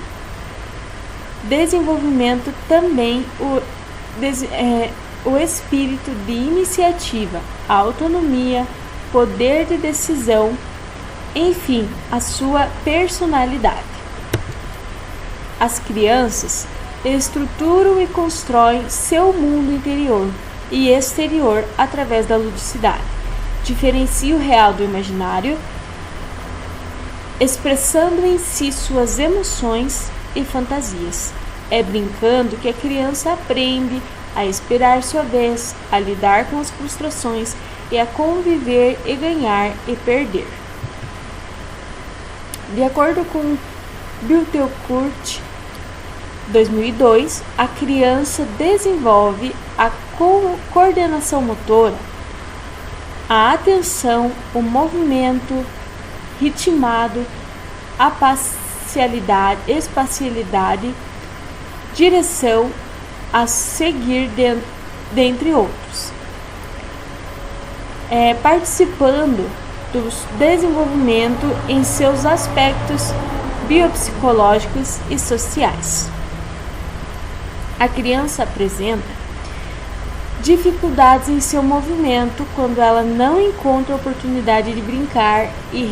desenvolvimento também o espírito de iniciativa, a autonomia, poder de decisão, enfim, a sua personalidade. As crianças estruturam e constroem seu mundo interior e exterior através da ludicidade. Diferencia o real do imaginário, expressando em si suas emoções e fantasias. É brincando que a criança aprende a esperar sua vez, a lidar com as frustrações e a conviver e ganhar e perder. De acordo com Bilthourt, 2002, a criança desenvolve a coordenação motora, a atenção, o movimento ritmado, a espacialidade, direção, a seguir, dentre outros, participando do desenvolvimento em seus aspectos biopsicológicos e sociais. A criança apresenta dificuldades em seu movimento quando ela não encontra oportunidade de brincar e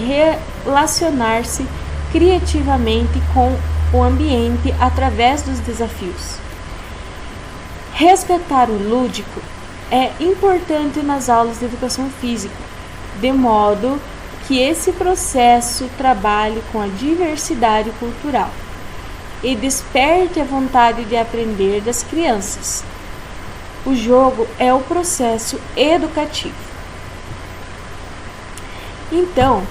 relacionar-se criativamente com o ambiente através dos desafios. Resgatar o lúdico é importante nas aulas de educação física, de modo que esse processo trabalhe com a diversidade cultural e desperte a vontade de aprender das crianças. O jogo é o processo educativo. Então,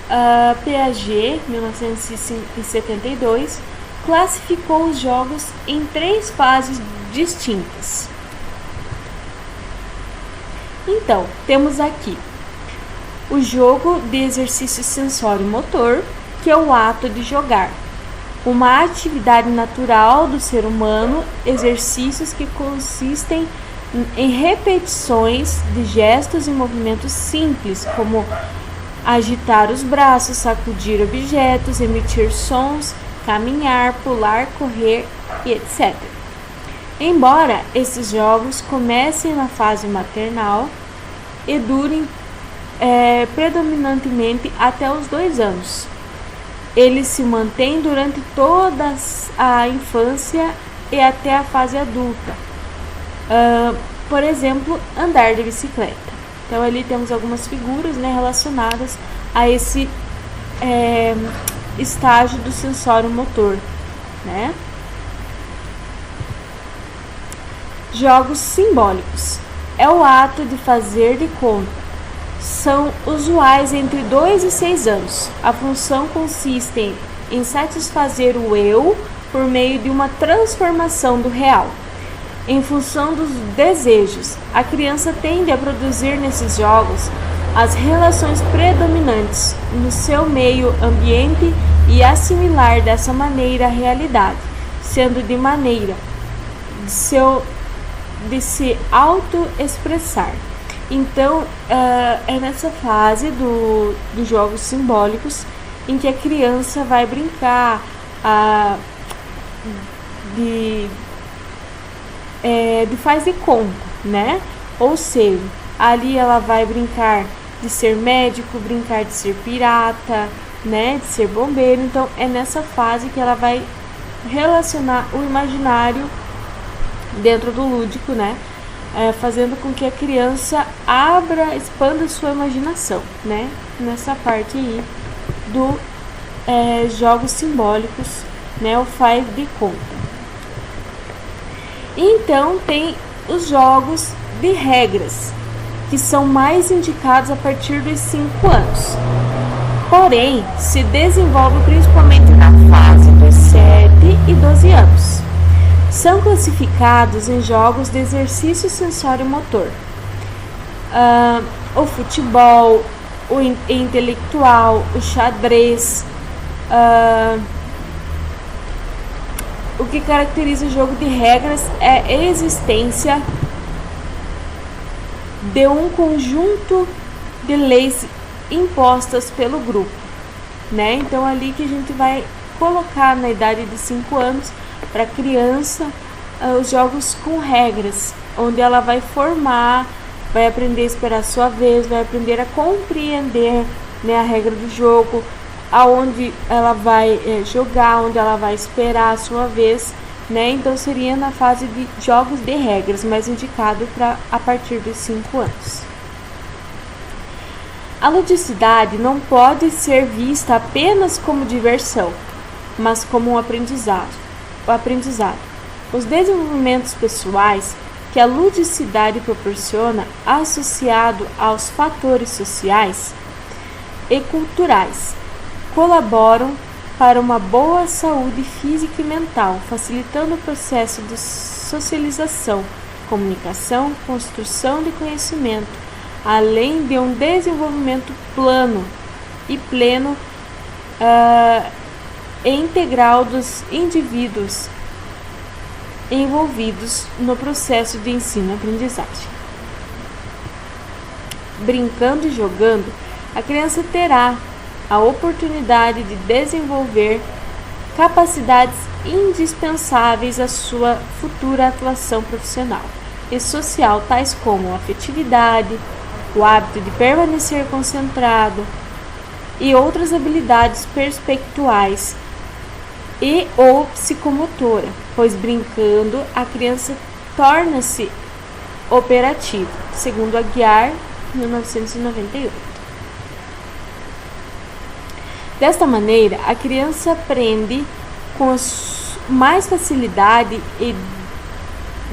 a Piaget, 1972, classificou os jogos em 3 fases distintas. Então, temos aqui o jogo de exercício sensório-motor, que é o ato de jogar, uma atividade natural do ser humano, exercícios que consistem em repetições de gestos e movimentos simples, como agitar os braços, sacudir objetos, emitir sons, caminhar, pular, correr e etc. Embora esses jogos comecem na fase maternal e durem predominantemente até os 2 anos, eles se mantêm durante toda a infância e até a fase adulta. Por exemplo, andar de bicicleta. Então ali temos algumas figuras, né, relacionadas a esse estágio do sensório motor, né? Jogos simbólicos. É o ato de fazer de conta. São usuais entre 2 e 6 anos. A função consiste em satisfazer o eu por meio de uma transformação do real. Em função dos desejos, a criança tende a produzir nesses jogos as relações predominantes no seu meio ambiente e assimilar dessa maneira a realidade, sendo de maneira de se auto-expressar. Então, é nessa fase dos jogos simbólicos em que a criança vai brincar de faz de conta, né? Ou seja, ali ela vai brincar de ser médico, brincar de ser pirata, né? De ser bombeiro. Então, é nessa fase que ela vai relacionar o imaginário dentro do lúdico, né? Fazendo com que a criança expanda sua imaginação, né? Nessa parte aí do jogos simbólicos, né? O faz de conta. Então tem os jogos de regras, que são mais indicados a partir dos 5 anos. Porém, se desenvolve principalmente na fase dos 7 e 12 anos. são classificados em jogos de exercício sensório-motor. O futebol, o intelectual, o xadrez. O que caracteriza o jogo de regras é a existência de um conjunto de leis impostas pelo grupo, né? Então ali que a gente vai colocar na idade de 5 anos para a criança os jogos com regras, onde ela vai formar, vai aprender a esperar a sua vez, vai aprender a compreender, né, a regra do jogo, aonde ela vai jogar, onde ela vai esperar a sua vez, né? Então seria na fase de jogos de regras, mais indicado para a partir dos 5 anos. A ludicidade não pode ser vista apenas como diversão, mas como um aprendizado. Os desenvolvimentos pessoais que a ludicidade proporciona, associado aos fatores sociais e culturais, colaboram para uma boa saúde física e mental, facilitando o processo de socialização, comunicação, construção de conhecimento, além de um desenvolvimento pleno e integral dos indivíduos envolvidos no processo de ensino-aprendizagem. Brincando e jogando, a criança terá a oportunidade de desenvolver capacidades indispensáveis à sua futura atuação profissional e social, tais como a afetividade, o hábito de permanecer concentrado e outras habilidades perspectivais e ou psicomotora, pois brincando a criança torna-se operativa, segundo Aguiar, 1998. Desta maneira, a criança aprende com mais facilidade e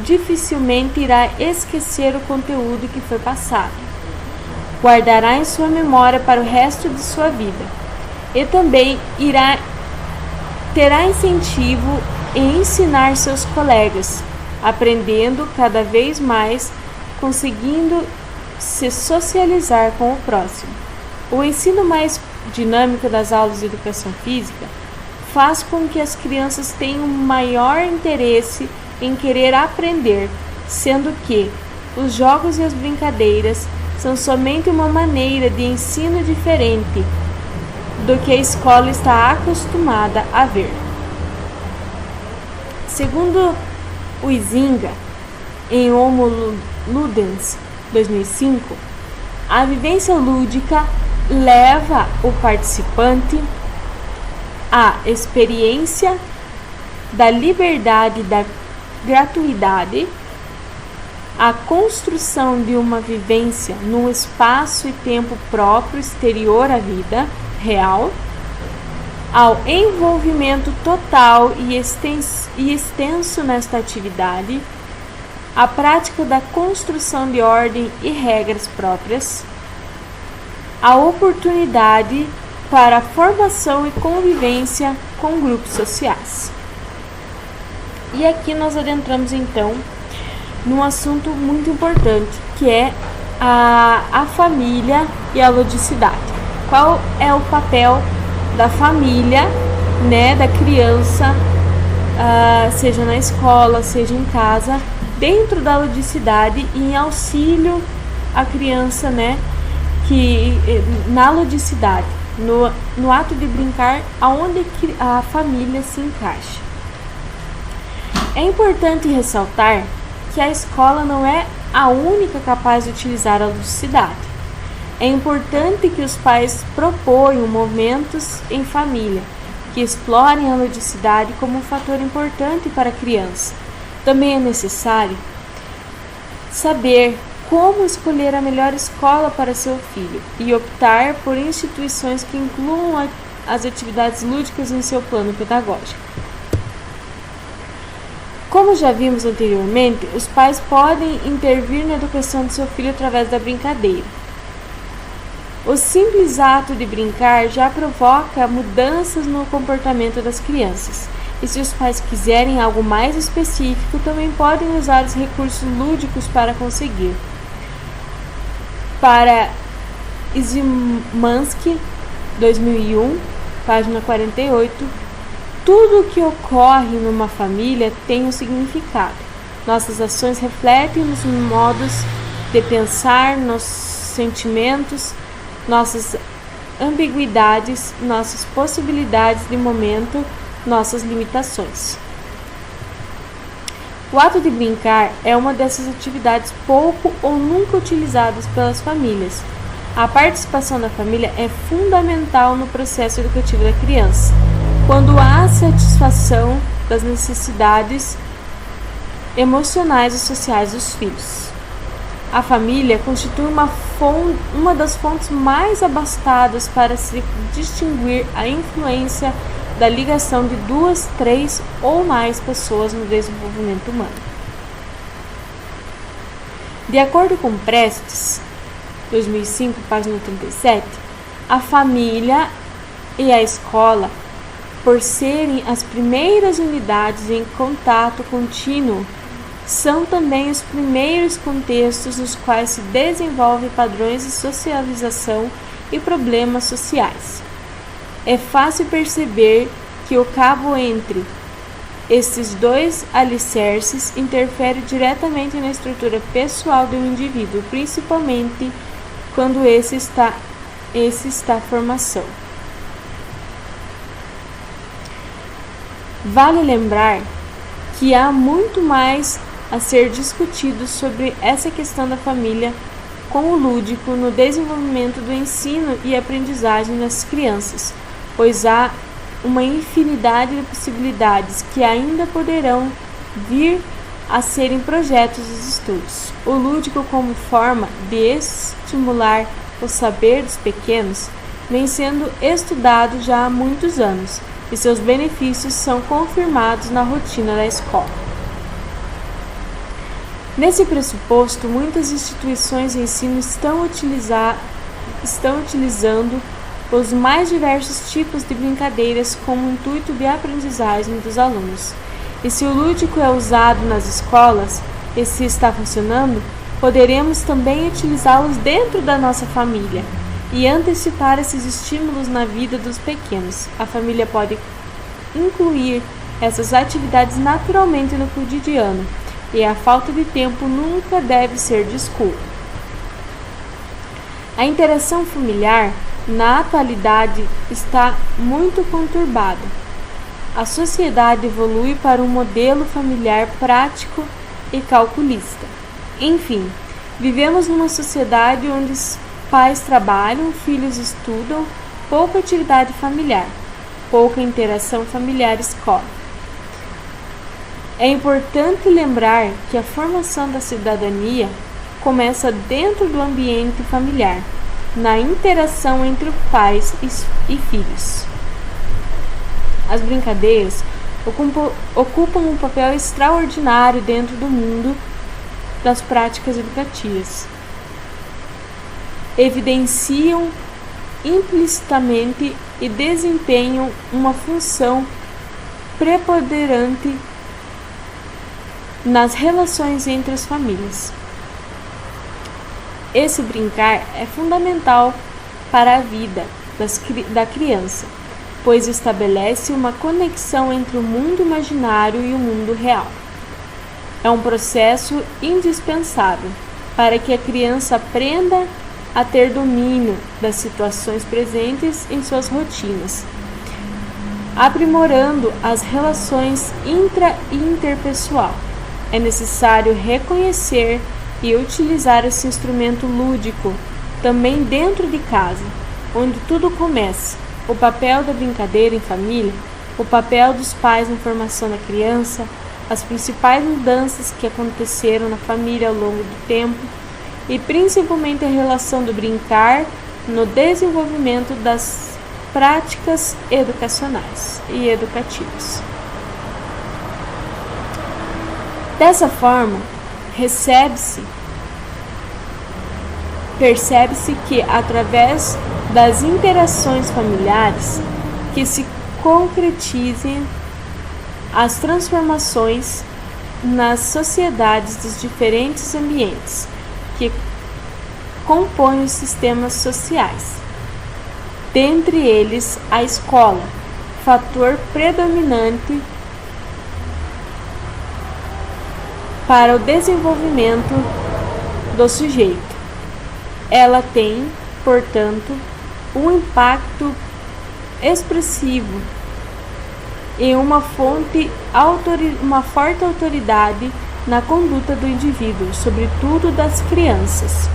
dificilmente irá esquecer o conteúdo que foi passado. Guardará em sua memória para o resto de sua vida e também terá incentivo em ensinar seus colegas, aprendendo cada vez mais, conseguindo se socializar com o próximo. O ensino mais dinâmico das aulas de educação física faz com que as crianças tenham maior interesse em querer aprender, sendo que os jogos e as brincadeiras são somente uma maneira de ensino diferente do que a escola está acostumada a ver. Segundo o Huizinga, em Homo Ludens 2005, a vivência lúdica leva o participante à experiência da liberdade e da gratuidade, à construção de uma vivência num espaço e tempo próprio exterior à vida real, ao envolvimento total e extenso nesta atividade, à prática da construção de ordem e regras próprias, a oportunidade para a formação e convivência com grupos sociais. E aqui nós adentramos então num assunto muito importante, que é a família e a ludicidade. Qual é o papel da família, né, da criança, seja na escola, seja em casa, dentro da ludicidade e em auxílio à criança, né, que na ludicidade, no ato de brincar, aonde a família se encaixa. É importante ressaltar que a escola não é a única capaz de utilizar a ludicidade. É importante que os pais proponham momentos em família que explorem a ludicidade como um fator importante para a criança. Também é necessário saber como escolher a melhor escola para seu filho e optar por instituições que incluam as atividades lúdicas em seu plano pedagógico. Como já vimos anteriormente, os pais podem intervir na educação de seu filho através da brincadeira. O simples ato de brincar já provoca mudanças no comportamento das crianças E se os pais quiserem algo mais específico, também podem usar os recursos lúdicos para conseguir. Para Szymanski, 2001, página 48, tudo o que ocorre numa família tem um significado. Nossas ações refletem nos modos de pensar, nossos sentimentos, nossas ambiguidades, nossas possibilidades de momento, nossas limitações. O ato de brincar é uma dessas atividades pouco ou nunca utilizadas pelas famílias. A participação da família é fundamental no processo educativo da criança, quando há satisfação das necessidades emocionais e sociais dos filhos. A família constitui uma das fontes mais abastadas para se distinguir a influência da ligação de 2, 3 ou mais pessoas no desenvolvimento humano. De acordo com Prestes, 2005, página 37, a família e a escola, por serem as primeiras unidades em contato contínuo, são também os primeiros contextos nos quais se desenvolvem padrões de socialização e problemas sociais. É fácil perceber que o cabo entre esses dois alicerces interfere diretamente na estrutura pessoal do indivíduo, principalmente quando esse está em formação. Vale lembrar que há muito mais a ser discutido sobre essa questão da família com o lúdico no desenvolvimento do ensino e aprendizagem das crianças, pois há uma infinidade de possibilidades que ainda poderão vir a serem projetos dos estudos. O lúdico, como forma de estimular o saber dos pequenos, vem sendo estudado já há muitos anos, e seus benefícios são confirmados na rotina da escola. Nesse pressuposto, muitas instituições de ensino estão utilizando os mais diversos tipos de brincadeiras como intuito de aprendizagem dos alunos. E se o lúdico é usado nas escolas, e se está funcionando, poderemos também utilizá-los dentro da nossa família e antecipar esses estímulos na vida dos pequenos. A família pode incluir essas atividades naturalmente no cotidiano, e a falta de tempo nunca deve ser desculpa. A interação familiar, na atualidade, está muito conturbada. A sociedade evolui para um modelo familiar prático e calculista. Enfim, vivemos numa sociedade onde os pais trabalham, filhos estudam, pouca atividade familiar, pouca interação familiar-escola. É importante lembrar que a formação da cidadania começa dentro do ambiente familiar, na interação entre pais e filhos. As brincadeiras ocupam um papel extraordinário dentro do mundo das práticas educativas. Evidenciam implicitamente e desempenham uma função preponderante nas relações entre as famílias. Esse brincar é fundamental para a vida da criança, pois estabelece uma conexão entre o mundo imaginário e o mundo real. É um processo indispensável para que a criança aprenda a ter domínio das situações presentes em suas rotinas, aprimorando as relações intra e interpessoal. É necessário reconhecer e utilizar esse instrumento lúdico também dentro de casa, onde tudo começa. O papel da brincadeira em família, o papel dos pais na formação da criança, as principais mudanças que aconteceram na família ao longo do tempo e principalmente a relação do brincar no desenvolvimento das práticas educacionais e educativas. Dessa forma, percebe-se que, através das interações familiares que se concretizem as transformações nas sociedades dos diferentes ambientes que compõem os sistemas sociais, dentre eles a escola, fator predominante para o desenvolvimento do sujeito. Ela tem, portanto, um impacto expressivo e uma forte autoridade na conduta do indivíduo, sobretudo das crianças,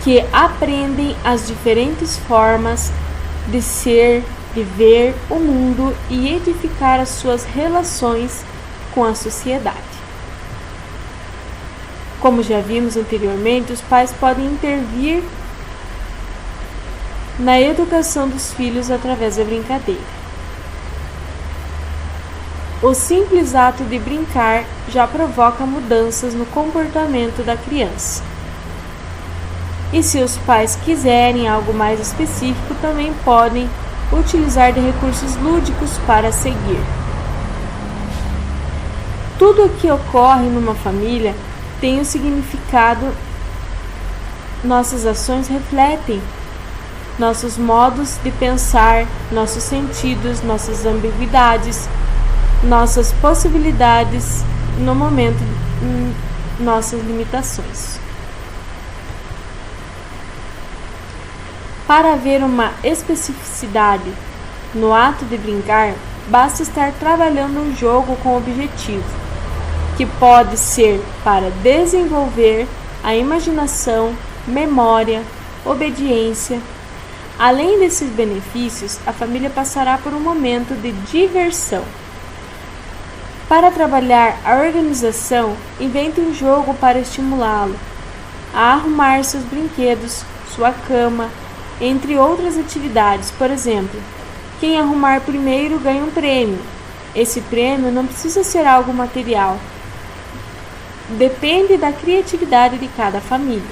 que aprendem as diferentes formas de ser, de ver o mundo e edificar as suas relações com a sociedade. Como já vimos anteriormente, os pais podem intervir na educação dos filhos através da brincadeira. O simples ato de brincar já provoca mudanças no comportamento da criança. E se os pais quiserem algo mais específico, também podem utilizar de recursos lúdicos para seguir. Tudo o que ocorre numa família tem um significado. Nossas ações refletem nossos modos de pensar, nossos sentidos, nossas ambiguidades, nossas possibilidades, no momento, nossas limitações. Para haver uma especificidade no ato de brincar, basta estar trabalhando um jogo com objetivo, que pode ser para desenvolver a imaginação, memória, obediência. Além desses benefícios, a família passará por um momento de diversão. Para trabalhar a organização, invente um jogo para estimulá-lo a arrumar seus brinquedos, sua cama, entre outras atividades. Por exemplo, quem arrumar primeiro ganha um prêmio. Esse prêmio não precisa ser algo material. Depende da criatividade de cada família.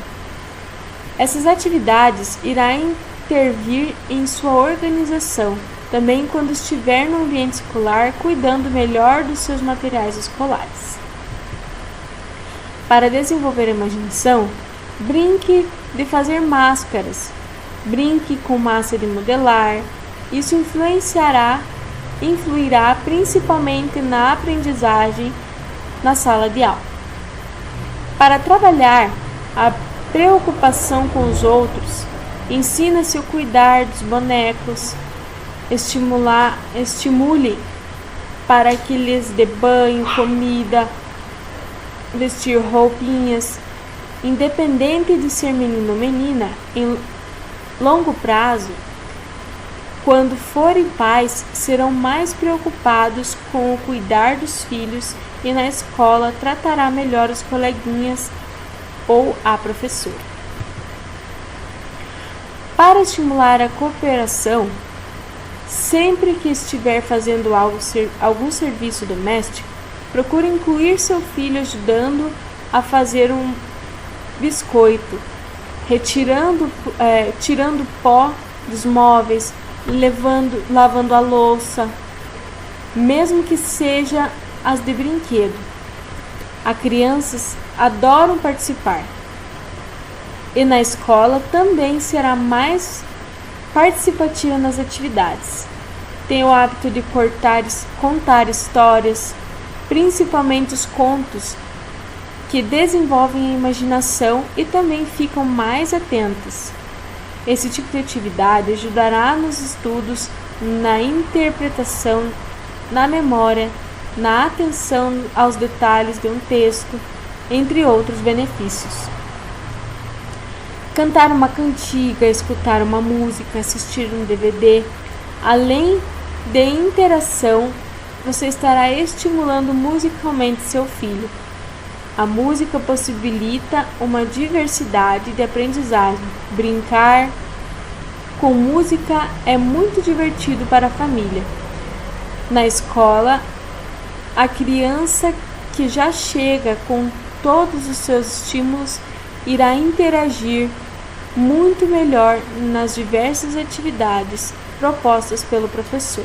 Essas atividades irão intervir em sua organização, também quando estiver no ambiente escolar, cuidando melhor dos seus materiais escolares. Para desenvolver a imaginação, brinque de fazer máscaras, brinque com massa de modelar. Isso influirá principalmente na aprendizagem na sala de aula. Para trabalhar a preocupação com os outros, ensina-se a cuidar dos bonecos, estimule para que lhes dê banho, comida, vestir roupinhas. Independente de ser menino ou menina, em longo prazo, quando forem pais, serão mais preocupados com o cuidar dos filhos e na escola tratará melhor os coleguinhas ou a professora. Para estimular a cooperação, sempre que estiver fazendo algum serviço doméstico, procure incluir seu filho ajudando a fazer um biscoito, tirando pó dos móveis, lavando a louça, mesmo que seja as de brinquedo. As crianças adoram participar. E na escola também será mais participativa nas atividades. Tem o hábito de contar histórias, principalmente os contos, que desenvolvem a imaginação e também ficam mais atentas. Esse tipo de atividade ajudará nos estudos, na interpretação, na memória, na atenção aos detalhes de um texto, entre outros benefícios. Cantar uma cantiga, escutar uma música, assistir um DVD, além de interação, você estará estimulando musicalmente seu filho. A música possibilita uma diversidade de aprendizagem. Brincar com música é muito divertido para a família. Na escola, a criança que já chega com todos os seus estímulos irá interagir muito melhor nas diversas atividades propostas pelo professor.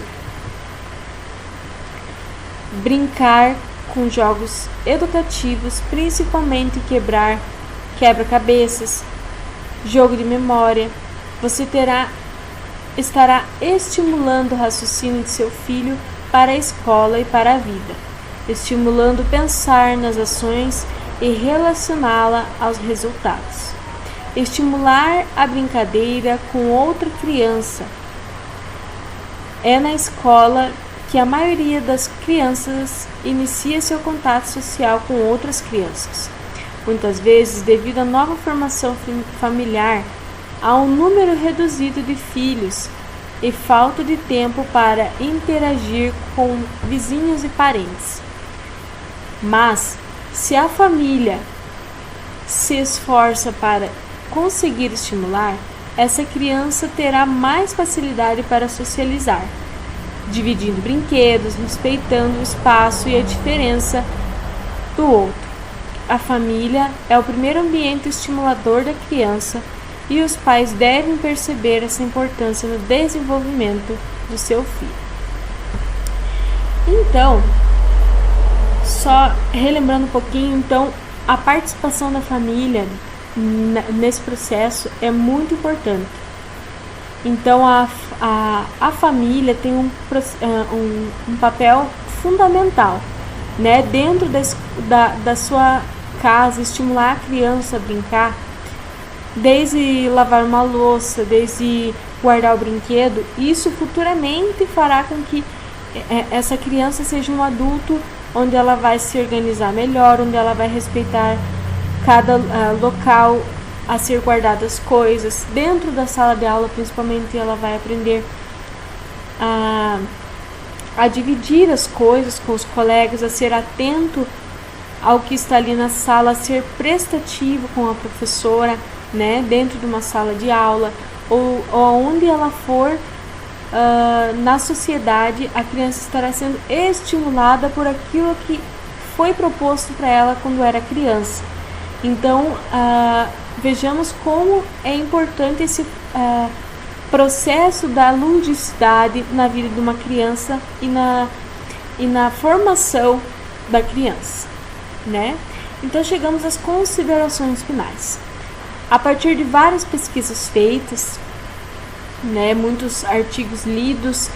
brincar com jogos educativos, principalmente quebra-cabeças, jogo de memória. Você estará estimulando o raciocínio de seu filho para a escola e para a vida, estimulando pensar nas ações e relacioná-la aos resultados. Estimular a brincadeira com outra criança. É na escola que a maioria das crianças inicia seu contato social com outras crianças. Muitas vezes, devido à nova formação familiar, há um número reduzido de filhos e falta de tempo para interagir com vizinhos e parentes. Mas, se a família se esforça para conseguir estimular, essa criança terá mais facilidade para socializar, dividindo brinquedos, respeitando o espaço e a diferença do outro. A família é o primeiro ambiente estimulador da criança e os pais devem perceber essa importância no desenvolvimento do seu filho. Então, só relembrando um pouquinho, então, a participação da família nesse processo é muito importante. Então a família tem um papel fundamental, né, dentro da sua casa, estimular a criança a brincar, desde lavar uma louça, desde guardar o brinquedo. Isso futuramente fará com que essa criança seja um adulto onde ela vai se organizar melhor, onde ela vai respeitar cada local a ser guardadas coisas. Dentro da sala de aula, principalmente, ela vai aprender a dividir as coisas com os colegas, a ser atento ao que está ali na sala, a ser prestativo com a professora, né, dentro de uma sala de aula, ou onde ela for na sociedade, a criança estará sendo estimulada por aquilo que foi proposto para ela quando era criança. Então, vejamos como é importante esse processo da ludicidade na vida de uma criança e na formação da criança, né? Então, chegamos às considerações finais. A partir de várias pesquisas feitas, né, muitos artigos lidos,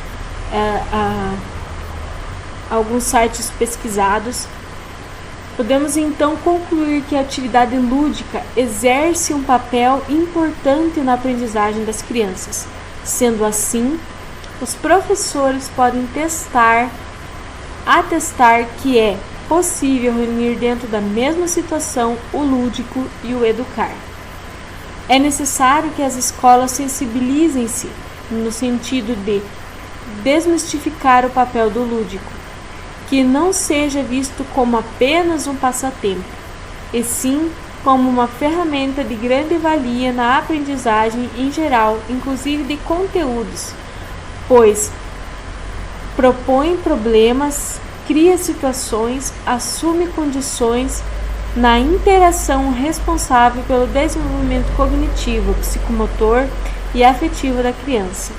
alguns sites pesquisados, podemos então concluir que a atividade lúdica exerce um papel importante na aprendizagem das crianças. Sendo assim, os professores podem atestar que é possível reunir dentro da mesma situação o lúdico e o educar. É necessário que as escolas sensibilizem-se no sentido de desmistificar o papel do lúdico, que não seja visto como apenas um passatempo, e sim como uma ferramenta de grande valia na aprendizagem em geral, inclusive de conteúdos, pois propõe problemas, cria situações, assume condições na interação responsável pelo desenvolvimento cognitivo, psicomotor e afetivo da criança.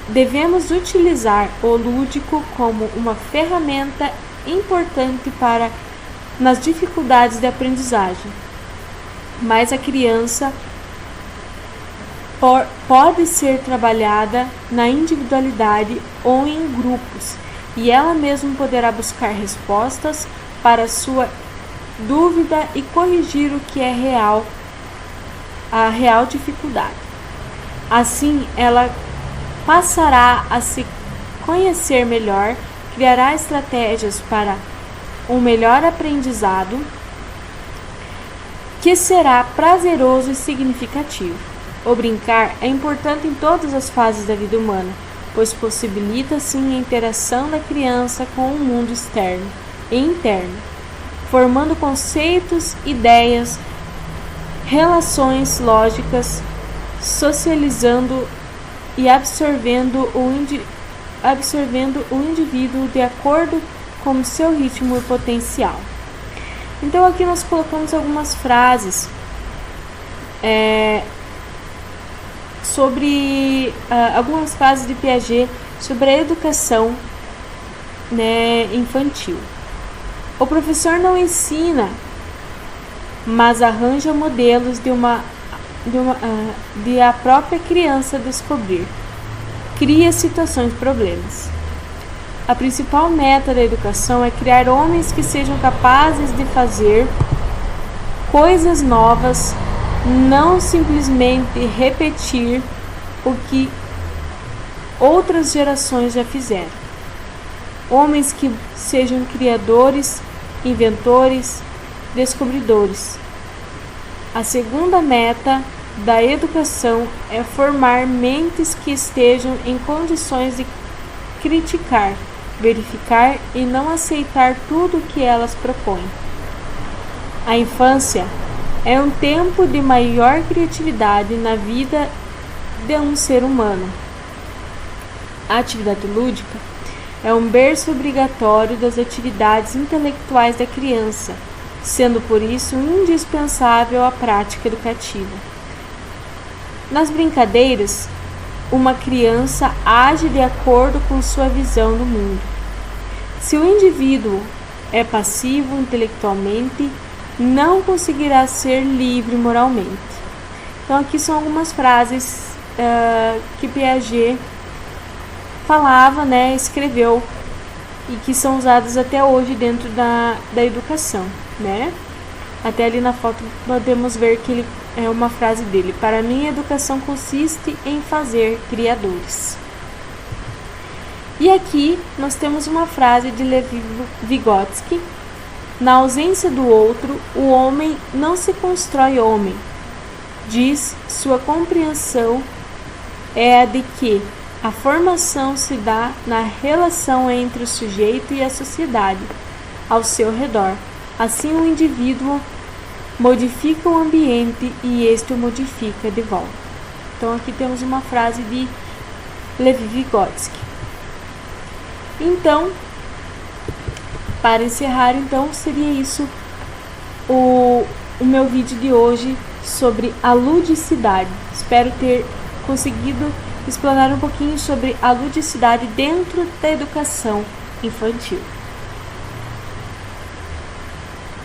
Devemos utilizar o lúdico como uma ferramenta importante nas dificuldades de aprendizagem, mas a criança pode ser trabalhada na individualidade ou em grupos, e ela mesma poderá buscar respostas para sua dúvida e corrigir o que é a real dificuldade. Assim, ela passará a se conhecer melhor, criará estratégias para um melhor aprendizado que será prazeroso e significativo. O brincar é importante em todas as fases da vida humana, pois possibilita sim a interação da criança com o mundo externo e interno, formando conceitos, ideias, relações lógicas, socializando e absorvendo o indivíduo de acordo com o seu ritmo e potencial. Então aqui nós colocamos algumas frases sobre algumas frases de Piaget sobre a educação né, infantil. O professor não ensina, mas arranja modelos de a própria criança descobrir. Cria situações problemas. A principal meta da educação é criar homens que sejam capazes de fazer coisas novas, não simplesmente repetir o que outras gerações já fizeram. Homens que sejam criadores, inventores, descobridores. A segunda meta da educação é formar mentes que estejam em condições de criticar, verificar e não aceitar tudo o que elas propõem. A infância é um tempo de maior criatividade na vida de um ser humano. A atividade lúdica é um berço obrigatório das atividades intelectuais da criança, sendo por isso indispensável a prática educativa. Nas brincadeiras, uma criança age de acordo com sua visão do mundo. Se o indivíduo é passivo intelectualmente, não conseguirá ser livre moralmente. Então aqui são algumas frases que Piaget falava, né, escreveu e que são usadas até hoje dentro da educação, né? Até ali na foto podemos ver que ele é uma frase dele: para mim a educação consiste em fazer criadores. E aqui nós temos uma frase de Levi Vygotsky: na ausência do outro, o homem não se constrói homem. Diz, sua compreensão é a de que a formação se dá na relação entre o sujeito e a sociedade ao seu redor. Assim, o indivíduo modifica o ambiente e este o modifica de volta. Então, aqui temos uma frase de Levi Vygotsky. Então, para encerrar, então, seria isso o meu vídeo de hoje sobre a ludicidade. Espero ter conseguido explanar um pouquinho sobre a ludicidade dentro da educação infantil.